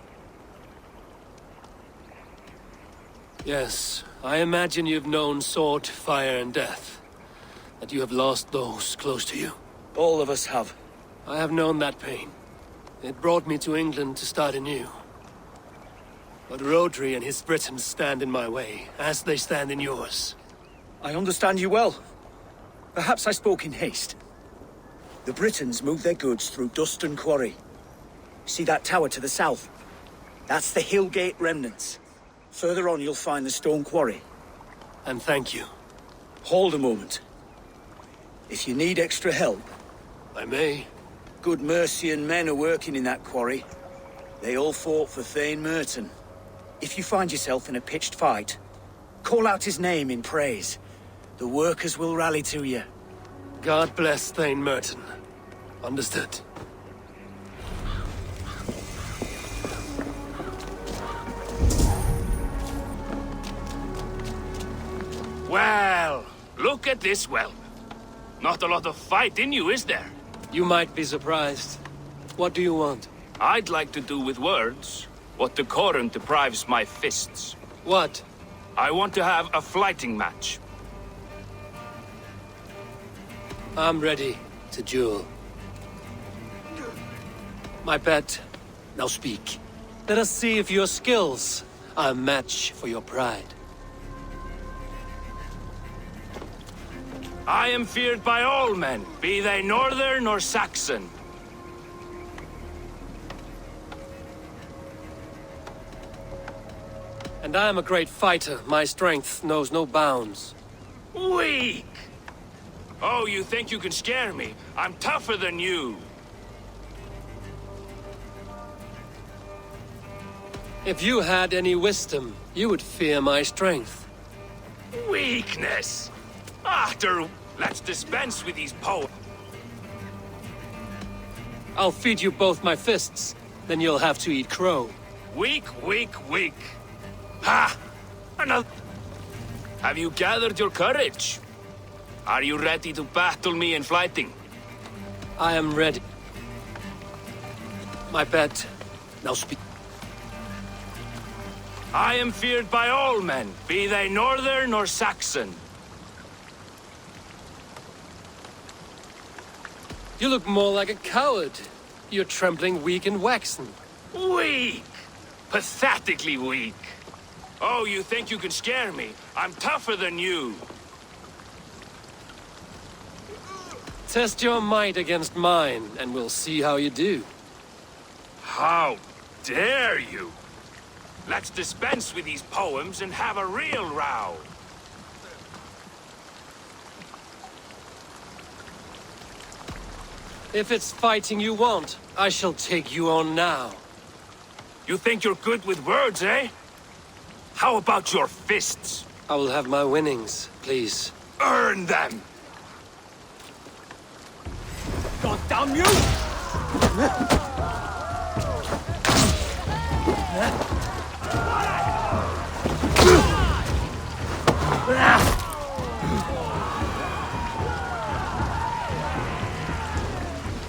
Yes, I imagine you've known sword, fire, and death. That you have lost those close to you. All of us have. I have known that pain. It brought me to England to start anew. But Rodri and his Britons stand in my way, as they stand in yours. I understand you well. Perhaps I spoke in haste. The Britons move their goods through Duston Quarry. See that tower to the south? That's the Hillgate remnants. Further on you'll find the stone quarry. And thank you. Hold a moment. If you need extra help... I may. Good Mercian men are working in that quarry. They all fought for Thane Merton. If you find yourself in a pitched fight, call out his name in praise. The workers will rally to you. God bless Thane Merton. Understood. Well, look at this whelp. Not a lot of fight in you, is there? You might be surprised. What do you want? I'd like to do with words what the Coran deprives my fists. What? I want to have a flighting match. I'm ready to duel. My pet, now speak. Let us see if your skills are a match for your pride. I am feared by all men, be they Northern or Saxon. And I am a great fighter. My strength knows no bounds. Weak! Oh, you think you can scare me? I'm tougher than you. If you had any wisdom, you would fear my strength. Weakness! After, let's dispense with these poems. I'll feed you both my fists, then you'll have to eat crow. Weak, weak, weak. Ha! Another. Have you gathered your courage? Are you ready to battle me in fighting? I am ready. My bet. Now speak. I am feared by all men, be they northern or Saxon. You look more like a coward. You're trembling, weak, and waxen. Weak! Pathetically weak. Oh, you think you can scare me? I'm tougher than you. Test your might against mine, and we'll see how you do. How dare you? Let's dispense with these poems and have a real row. If it's fighting you want, I shall take you on now. You think you're good with words, eh? How about your fists? I will have my winnings, please. Earn them! God damn you!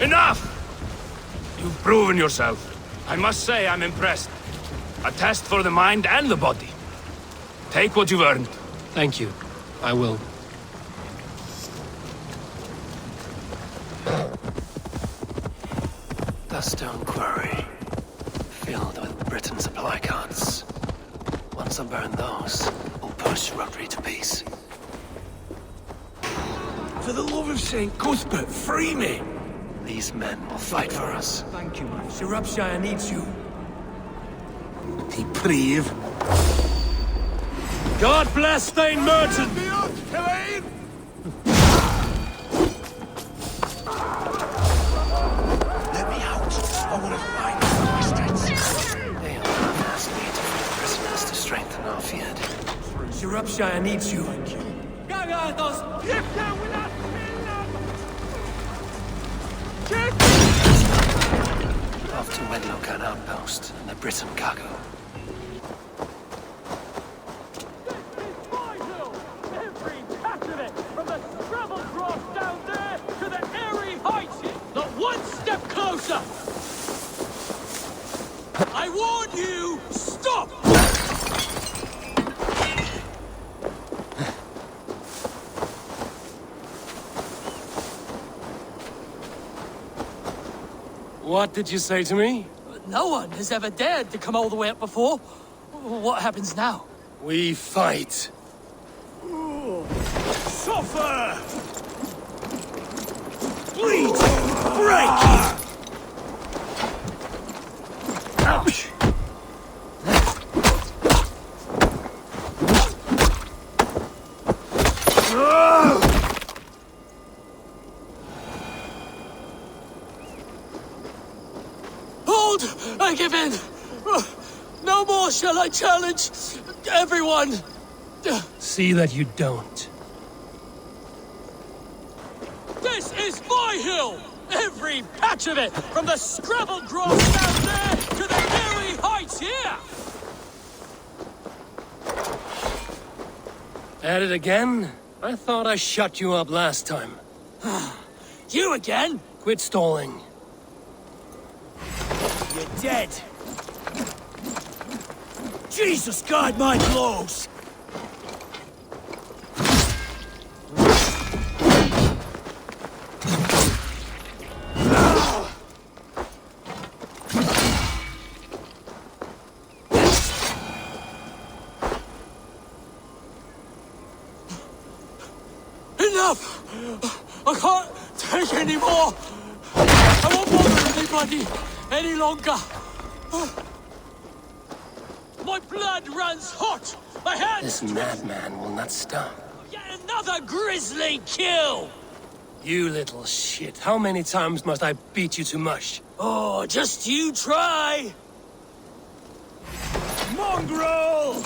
Enough! You've proven yourself. I must say I'm impressed. A test for the mind and the body. Take what you've earned. Thank you. I will. The stone quarry, filled with Britain supply carts. Once I burn those, we'll push Rodri to peace. For the love of St. Cuthbert, free me! These men will fight for us. Thank you. Sir Upshire needs you. Deprive. God bless Thane Merton! Let me out. I want to find the bastards. They have asked me to free prisoners to strengthen our feud. Sir Upshire needs you. Off to Wedlock outpost and the Britain cargo. From the Scrabble Cross down there to the airy heights, not one step closer! I warn you, stop! What did you say to me? No one has ever dared to come all the way up before. What happens now? We fight. Suffer! Bleed! Break! Ouch! Hold! I give in! No more shall I challenge everyone! See that you don't. This is my hill! Every patch of it! From the Scrabble Cross down there to the airy heights here! At it again? I thought I shut you up last time. You again? Quit stalling. You're dead. Jesus, guard my blows! Enough! I can't take any more! I won't bother anybody any longer! My blood runs hot! My hands... This madman will not stop. Yet another grisly kill! You little shit. How many times must I beat you to mush? Oh, just you try! Mongrel!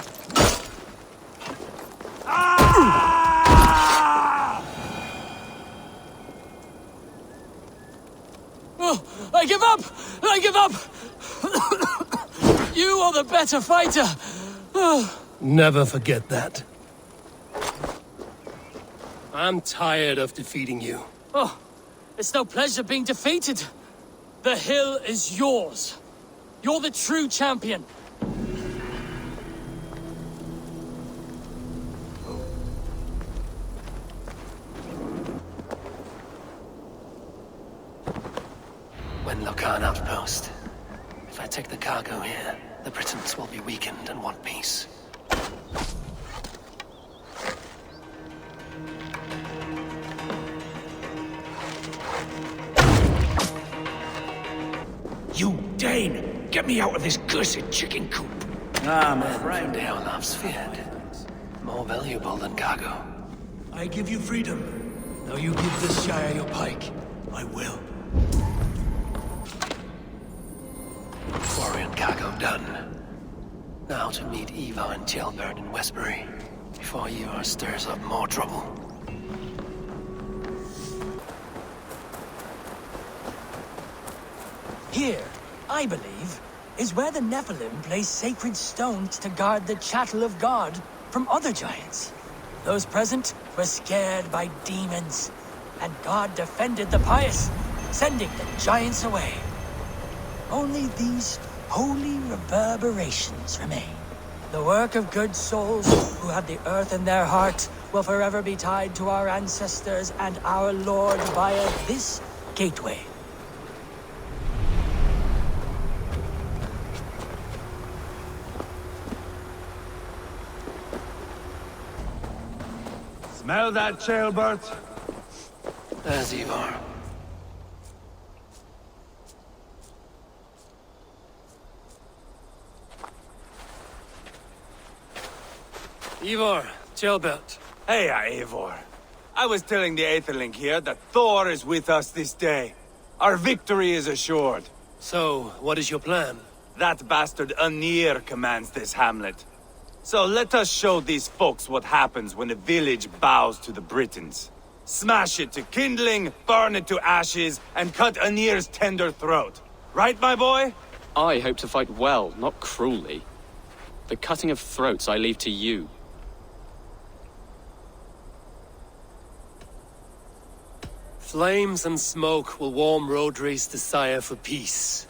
Oh, I give up! I give up! You are the better fighter! Never forget that. I'm tired of defeating you. Oh, it's no pleasure being defeated. The hill is yours. You're the true champion. When Locan outpost. If I take the cargo here, the Britons will be weakened and want peace. You Dane! Get me out of this cursed chicken coop! Ah, my friend. Eolaf's feared. More valuable than cargo. I give you freedom. Now you give this Shire your pike. I will. Quarry and cargo done. Now to meet Eva and Jailbird in Westbury, before Eva stirs up more trouble. Here, I believe, is where the Nephilim place sacred stones to guard the chattel of God from other giants. Those present were scared by demons, and God defended the pious, sending the giants away. Only these holy reverberations remain. The work of good souls who have the earth in their heart will forever be tied to our ancestors and our Lord via this gateway. Smell that, Jailbird? There's Ivar. Ivar, Jailbird. Hey, Eivor. I was telling the Aetherling here that Thor is with us this day. Our victory is assured. So, what is your plan? That bastard Anir commands this hamlet. So let us show these folks what happens when a village bows to the Britons. Smash it to kindling, burn it to ashes, and cut Anir's tender throat. Right, my boy? I hope to fight well, not cruelly. The cutting of throats I leave to you. Flames and smoke will warm Rodri's desire for peace.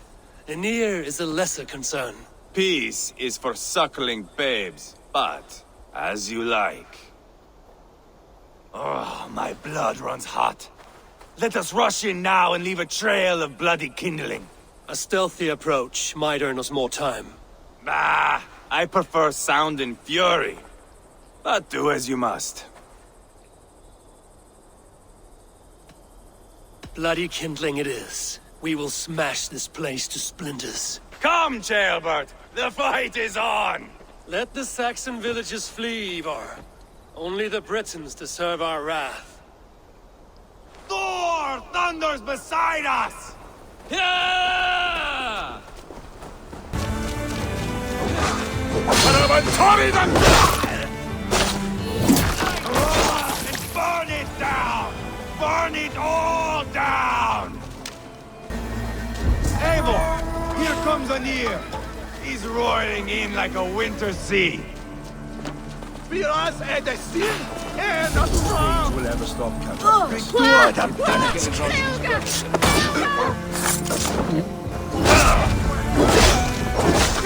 Anir is a lesser concern. Peace is for suckling babes, but as you like. Oh, my blood runs hot. Let us rush in now and leave a trail of bloody kindling. A stealthy approach might earn us more time. Ah, I prefer sound and fury. But do as you must. Bloody kindling it is. We will smash this place to splinters. Come, Jailbird! The fight is on! Let the Saxon villages flee, Ivar. Only the Britons deserve our wrath. Thor thunders beside us! Yeah! And burn it down! Burn it all down! Eivor, here comes Anir. He's roaring in like a winter sea. Will ever stop coming.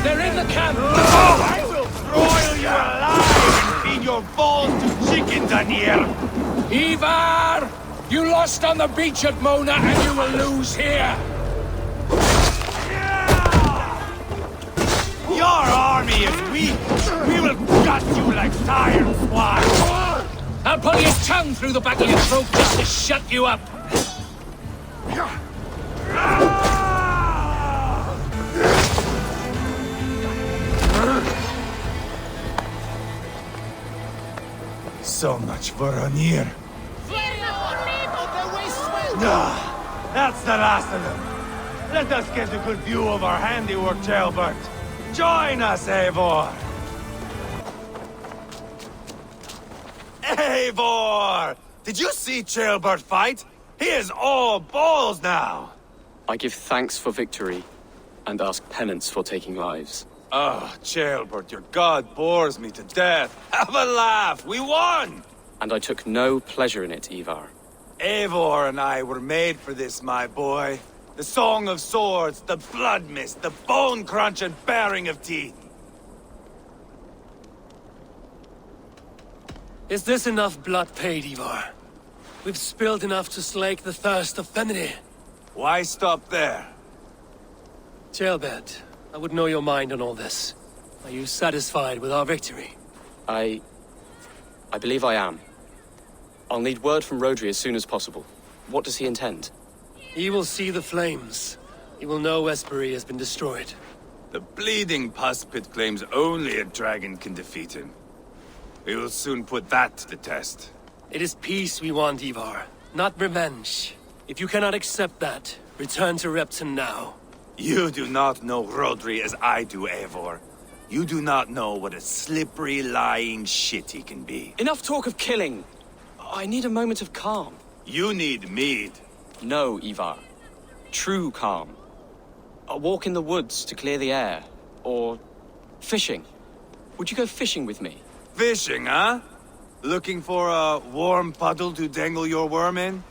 They're in the camp! I will broil you alive and feed your balls to chickens, Anir! Ivar! You lost on the beach at Mona and you will lose here! Your army is weak! We will gut you like tired swine! I'll pull your tongue through the back of your throat just to shut you up! So much for Anir. That's the last of them. Let us get a good view of our handiwork, Jailbert. Join us, Eivor! Eivor! Did you see Jailbert fight? He is all balls now! I give thanks for victory, and ask penance for taking lives. Oh, Jailbert, your god bores me to death. Have a laugh! We won! And I took no pleasure in it, Ivar. Eivor and I were made for this, my boy. The song of swords, the blood mist, the bone crunch and baring of teeth. Is this enough blood paid, Ivar? We've spilled enough to slake the thirst of Fenrir. Why stop there? Jailbert, I would know your mind on all this. Are you satisfied with our victory? I believe I am. I'll need word from Rodri as soon as possible. What does he intend? He will see the flames. He will know Espery has been destroyed. The bleeding pus pit claims only a dragon can defeat him. We will soon put that to the test. It is peace we want, Ivar, not revenge. If you cannot accept that, return to Repton now. You do not know Rodri as I do, Eivor. You do not know what a slippery, lying shit he can be. Enough talk of killing! I need a moment of calm. You need mead. No, Ivar. True calm. A walk in the woods to clear the air. Or fishing. Would you go fishing with me? Fishing, huh? Looking for a warm puddle to dangle your worm in?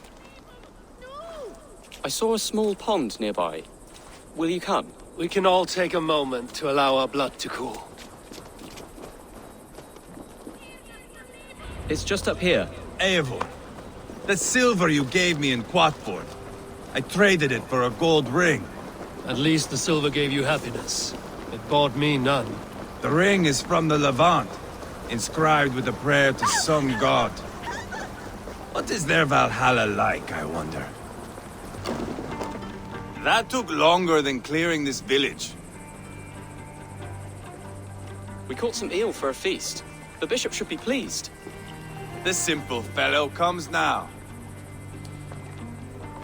I saw a small pond nearby. Will you come? We can all take a moment to allow our blood to cool. It's just up here. Eivor, the silver you gave me in Quatford. I traded it for a gold ring. At least the silver gave you happiness. It bought me none. The ring is from the Levant, inscribed with a prayer to some god. What is their Valhalla like, I wonder? That took longer than clearing this village. We caught some eel for a feast. The bishop should be pleased. The simple fellow comes now.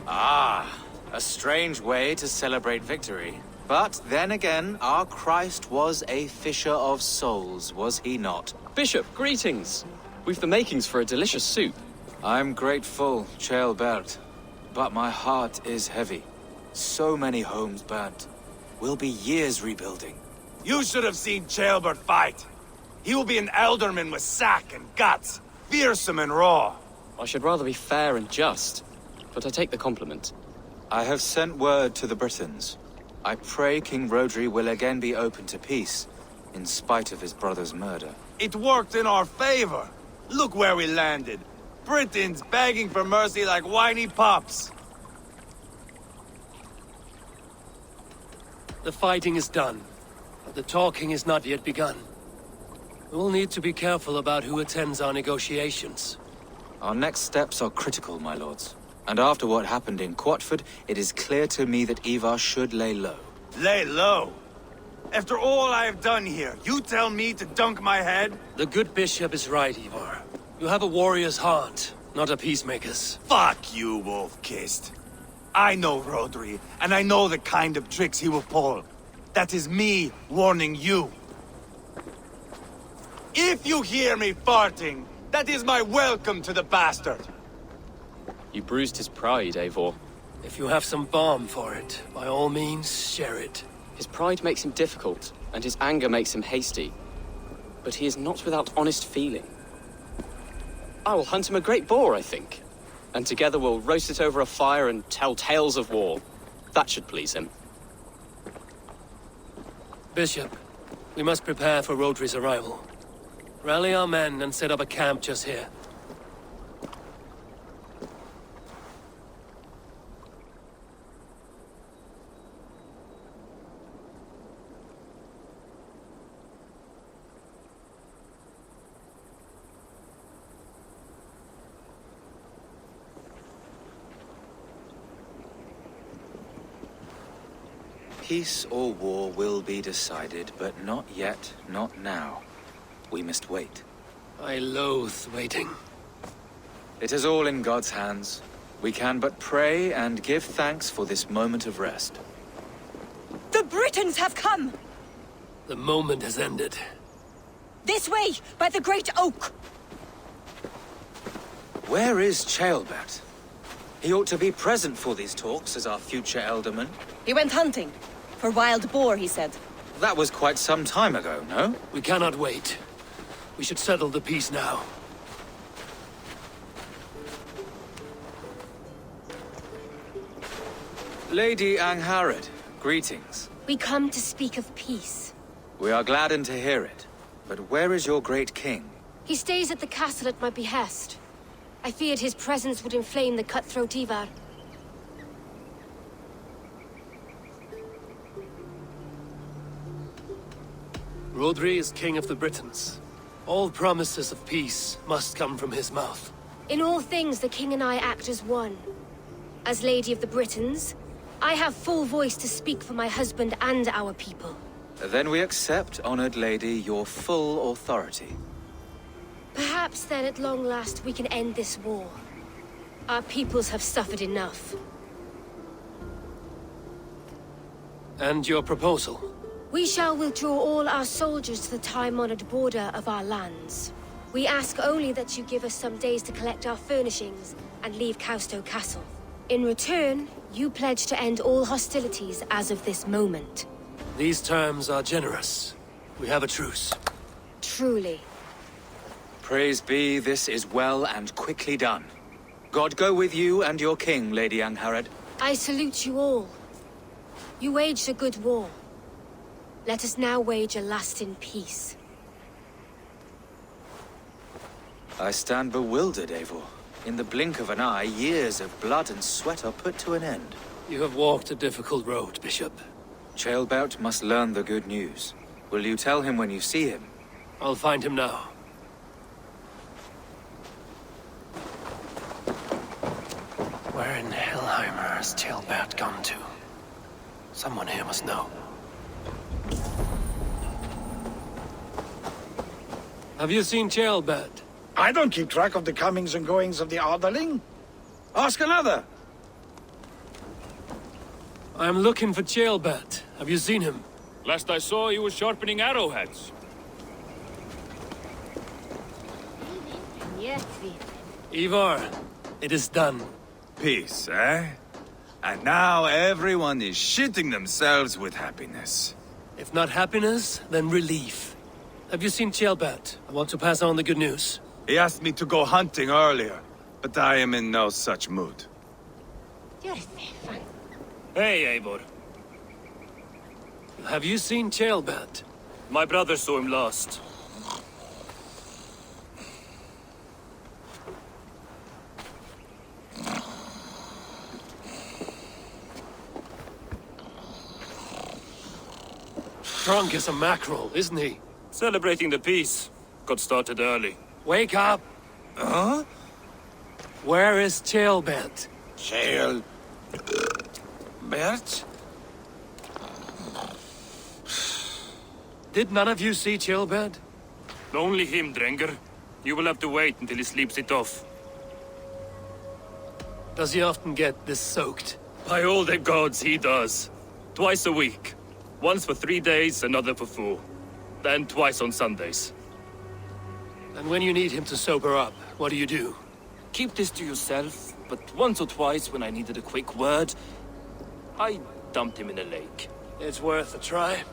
Ah, a strange way to celebrate victory. But then again, our Christ was a fisher of souls, was he not? Bishop, greetings! We've the makings for a delicious soup. I'm grateful, Jailbert, but my heart is heavy. So many homes burnt. We'll be years rebuilding. You should have seen Jailbert fight. He will be an alderman with sack and guts, fearsome and raw. I should rather be fair and just, but I take the compliment. I have sent word to the Britons. I pray King Rodri will again be open to peace, in spite of his brother's murder. It worked in our favor. Look where we landed. Britons begging for mercy like whiny pups. The fighting is done, but the talking is not yet begun. We will need to be careful about who attends our negotiations. Our next steps are critical, my lords. And after what happened in Quatford, it is clear to me that Ivar should lay low. Lay low? After all I have done here, you tell me to dunk my head? The good bishop is right, Ivar. You have a warrior's heart, not a peacemaker's. Fuck you, Wolf-Kissed. I know Rodri, and I know the kind of tricks he will pull. That is me warning you. If you hear me farting, that is my welcome to the bastard. You bruised his pride, Eivor. If you have some balm for it, by all means, share it. His pride makes him difficult, and his anger makes him hasty. But he is not without honest feeling. I will hunt him a great boar, I think. And together we'll roast it over a fire and tell tales of war. That should please him. Bishop, we must prepare for Rodri's arrival. Rally our men and set up a camp just here. Peace or war will be decided, but not yet, not now. We must wait. I loathe waiting. It is all in God's hands. We can but pray and give thanks for this moment of rest. The Britons have come! The moment has ended. This way, by the Great Oak! Where is Ceolbert? He ought to be present for these talks as our future Elderman. He went hunting. For wild boar, he said. That was quite some time ago, no? We cannot wait. We should settle the peace now. Lady Angharad, greetings. We come to speak of peace. We are gladdened to hear it. But where is your great king? He stays at the castle at my behest. I feared his presence would inflame the cutthroat Ivar. Rodri is king of the Britons. All promises of peace must come from his mouth. In all things, the king and I act as one. As Lady of the Britons, I have full voice to speak for my husband and our people. Then we accept, honored lady, your full authority. Perhaps then at long last we can end this war. Our peoples have suffered enough. And your proposal? We shall withdraw all our soldiers to the time-honored border of our lands. We ask only that you give us some days to collect our furnishings and leave Causto Castle. In return, you pledge to end all hostilities as of this moment. These terms are generous. We have a truce. Truly. Praise be, this is well and quickly done. God go with you and your king, Lady Angharad. I salute you all. You waged a good war. Let us now wage a lasting peace. I stand bewildered, Eivor. In the blink of an eye, years of blood and sweat are put to an end. You have walked a difficult road, Bishop. Ceolbert must learn the good news. Will you tell him when you see him? I'll find him now. Where in Hellheimer has Ceolbert gone to? Someone here must know. Have you seen Ceolbert? I don't keep track of the comings and goings of the Arderling. Ask another. I'm looking for Ceolbert. Have you seen him? Last I saw, he was sharpening arrowheads. Ivar, it is done. Peace, eh? And now everyone is shitting themselves with happiness. If not happiness, then relief. Have you seen Ceolbert? I want to pass on the good news. He asked me to go hunting earlier, but I am in no such mood. Hey, Eivor. Have you seen Ceolbert? My brother saw him last. Drunk as a mackerel, isn't he? Celebrating the peace. Got started early. Wake up! Huh? Where is Ceolbert? Bert? Did none of you see Ceolbert? Only him, Drenger. You will have to wait until he sleeps it off. Does he often get this soaked? By all the gods, he does. Twice a week. Once for 3 days, another for 4. Then twice on Sundays. And when you need him to sober up, what do you do? Keep this to yourself, but once or twice when I needed a quick word, I dumped him in a lake. It's worth a try.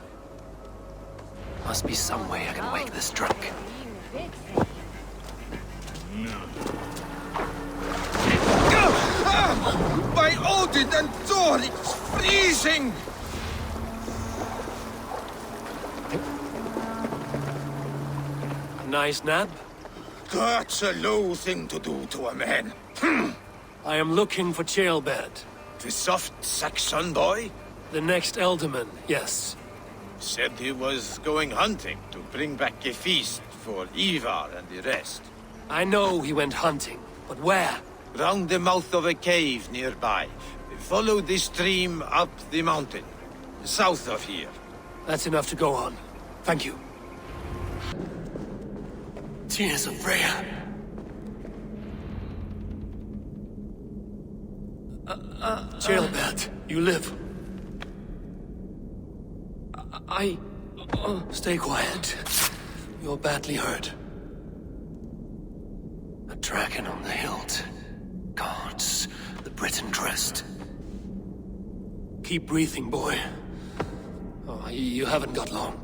Must be some way I can wake this drunk. By Odin and Thor, it's freezing! Nice nap? That's a low thing to do to a man. I am looking for Ceolbert. The soft Saxon boy? The next Elderman, yes. Said he was going hunting to bring back a feast for Ivar and the rest. I know he went hunting, but where? Round the mouth of a cave nearby. Follow the stream up the mountain. South of here. That's enough to go on. Thank you. Tears of Freya. Jailbird, you live. Stay quiet. You're badly hurt. A dragon on the hilt. Guards, the Briton crest. Keep breathing, boy. Oh, you haven't got long.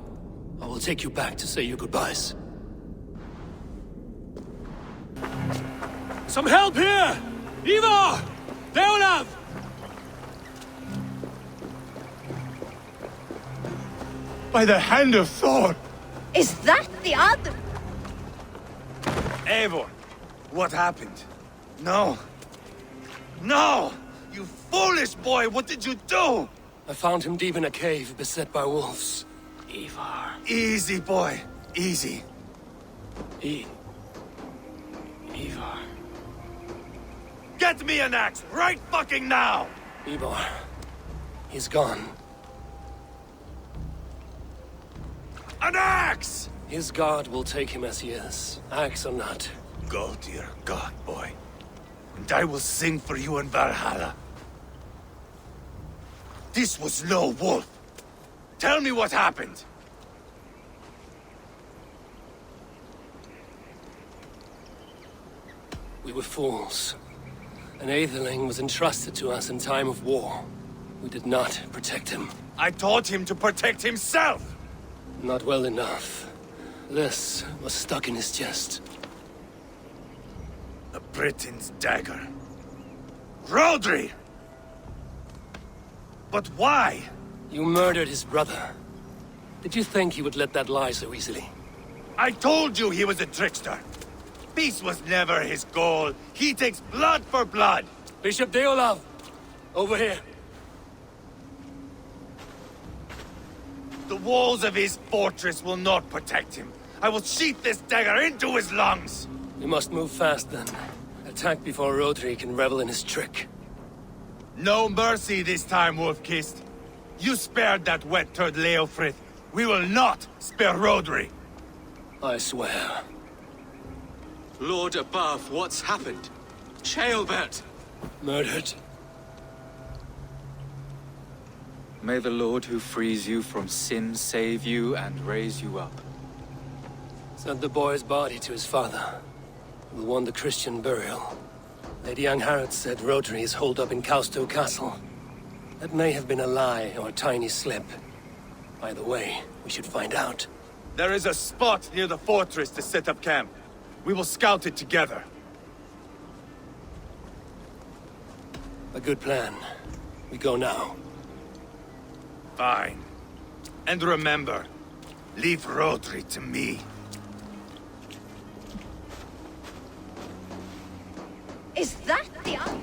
I will take you back to say your goodbyes. Some help here! Ivar! Leolav! By the hand of Thor! Is that the other? Eivor, what happened? No. No! You foolish boy, what did you do? I found him deep in a cave, beset by wolves. Ivar. Easy, boy. Easy. Ivar. Get me an axe, right fucking now! Ivar. He's gone. An axe! His god will take him as he is, axe or not. Go to your god, boy. And I will sing for you in Valhalla. This was no wolf. Tell me what happened. We were fools. An Aetherling was entrusted to us in time of war. We did not protect him. I taught him to protect himself! Not well enough. This was stuck in his chest. The Briton's dagger. Rodri! But why? You murdered his brother. Did you think he would let that lie so easily? I told you he was a trickster. Peace was never his goal. He takes blood for blood. Bishop Deolav, over here. The walls of his fortress will not protect him. I will sheath this dagger into his lungs. We must move fast then. Attack before Rodri can revel in his trick. No mercy this time, Wolf-Kissed. You spared that wet turd Leofrith. We will not spare Rodri. I swear. Lord above, what's happened? Ceolbert! Murdered. May the Lord who frees you from sin save you and raise you up. Sent the boy's body to his father. Will want the Christian burial. Lady Angharad said Rodri is holed up in Causto Castle. That may have been a lie or a tiny slip. Either way, we should find out. There is a spot near the fortress to set up camp. We will scout it together. A good plan. We go now. Fine. And remember, leave Rodri to me. Is that the other?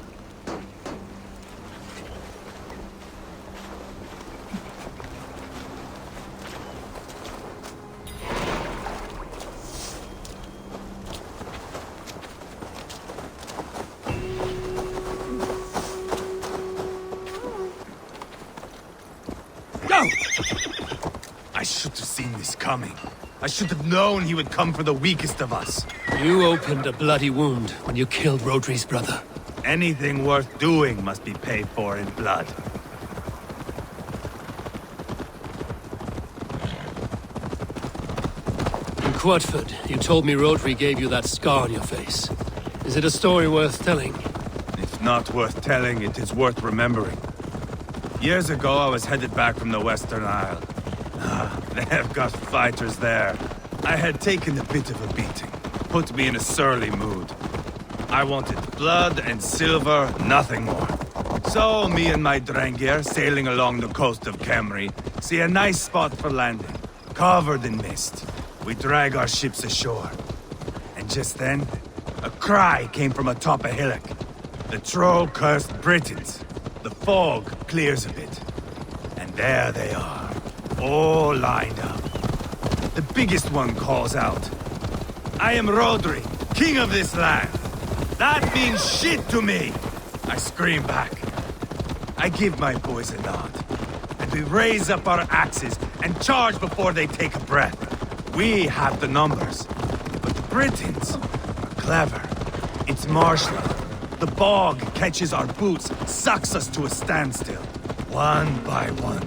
Go! I should have seen this coming. I should have known he would come for the weakest of us. You opened a bloody wound when you killed Rodri's brother. Anything worth doing must be paid for in blood. In Quadford, you told me Rodri gave you that scar on your face. Is it a story worth telling? If not worth telling, it is worth remembering. Years ago, I was headed back from the Western Isle. They have got fighters there. I had taken a bit of a beating. Put me in a surly mood. I wanted blood and silver, nothing more. So, me and my Drengir, sailing along the coast of Kemri, see a nice spot for landing, covered in mist. We drag our ships ashore. And just then, a cry came from atop a hillock. The troll-cursed Britons. The fog clears a bit. And there they are, all lined up. The biggest one calls out, "I am Rodri, king of this land." That means shit to me! I scream back. I give my boys a nod. And we raise up our axes and charge before they take a breath. We have the numbers. But the Britons are clever. It's marshland. The bog catches our boots, sucks us to a standstill. One by one,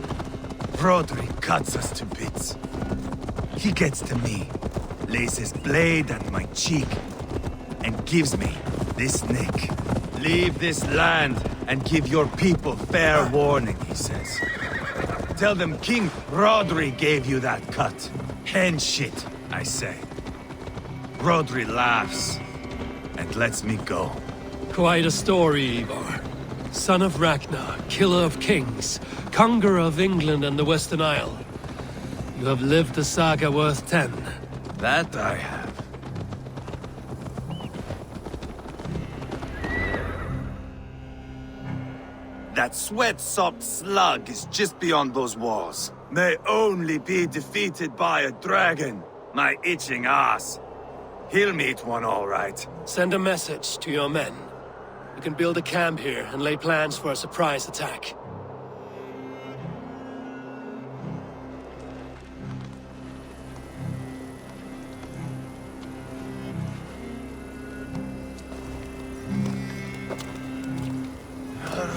Rodri cuts us to bits. He gets to me, lays his blade at my cheek, and gives me this nick. Leave this land and give your people fair warning, he says. Tell them King Rodri gave you that cut. Hen shit, I say. Rodri laughs and lets me go. Quite a story, Ivar. Son of Ragnar, killer of kings, conqueror of England and the Western Isle. You have lived a saga worth 10. That I have. That sweat-sopped slug is just beyond those walls. May only be defeated by a dragon. My itching ass. He'll meet one all right. Send a message to your men. You can build a camp here and lay plans for a surprise attack.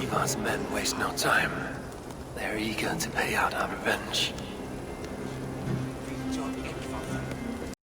Ivar's men waste no time. They're eager to pay out our revenge.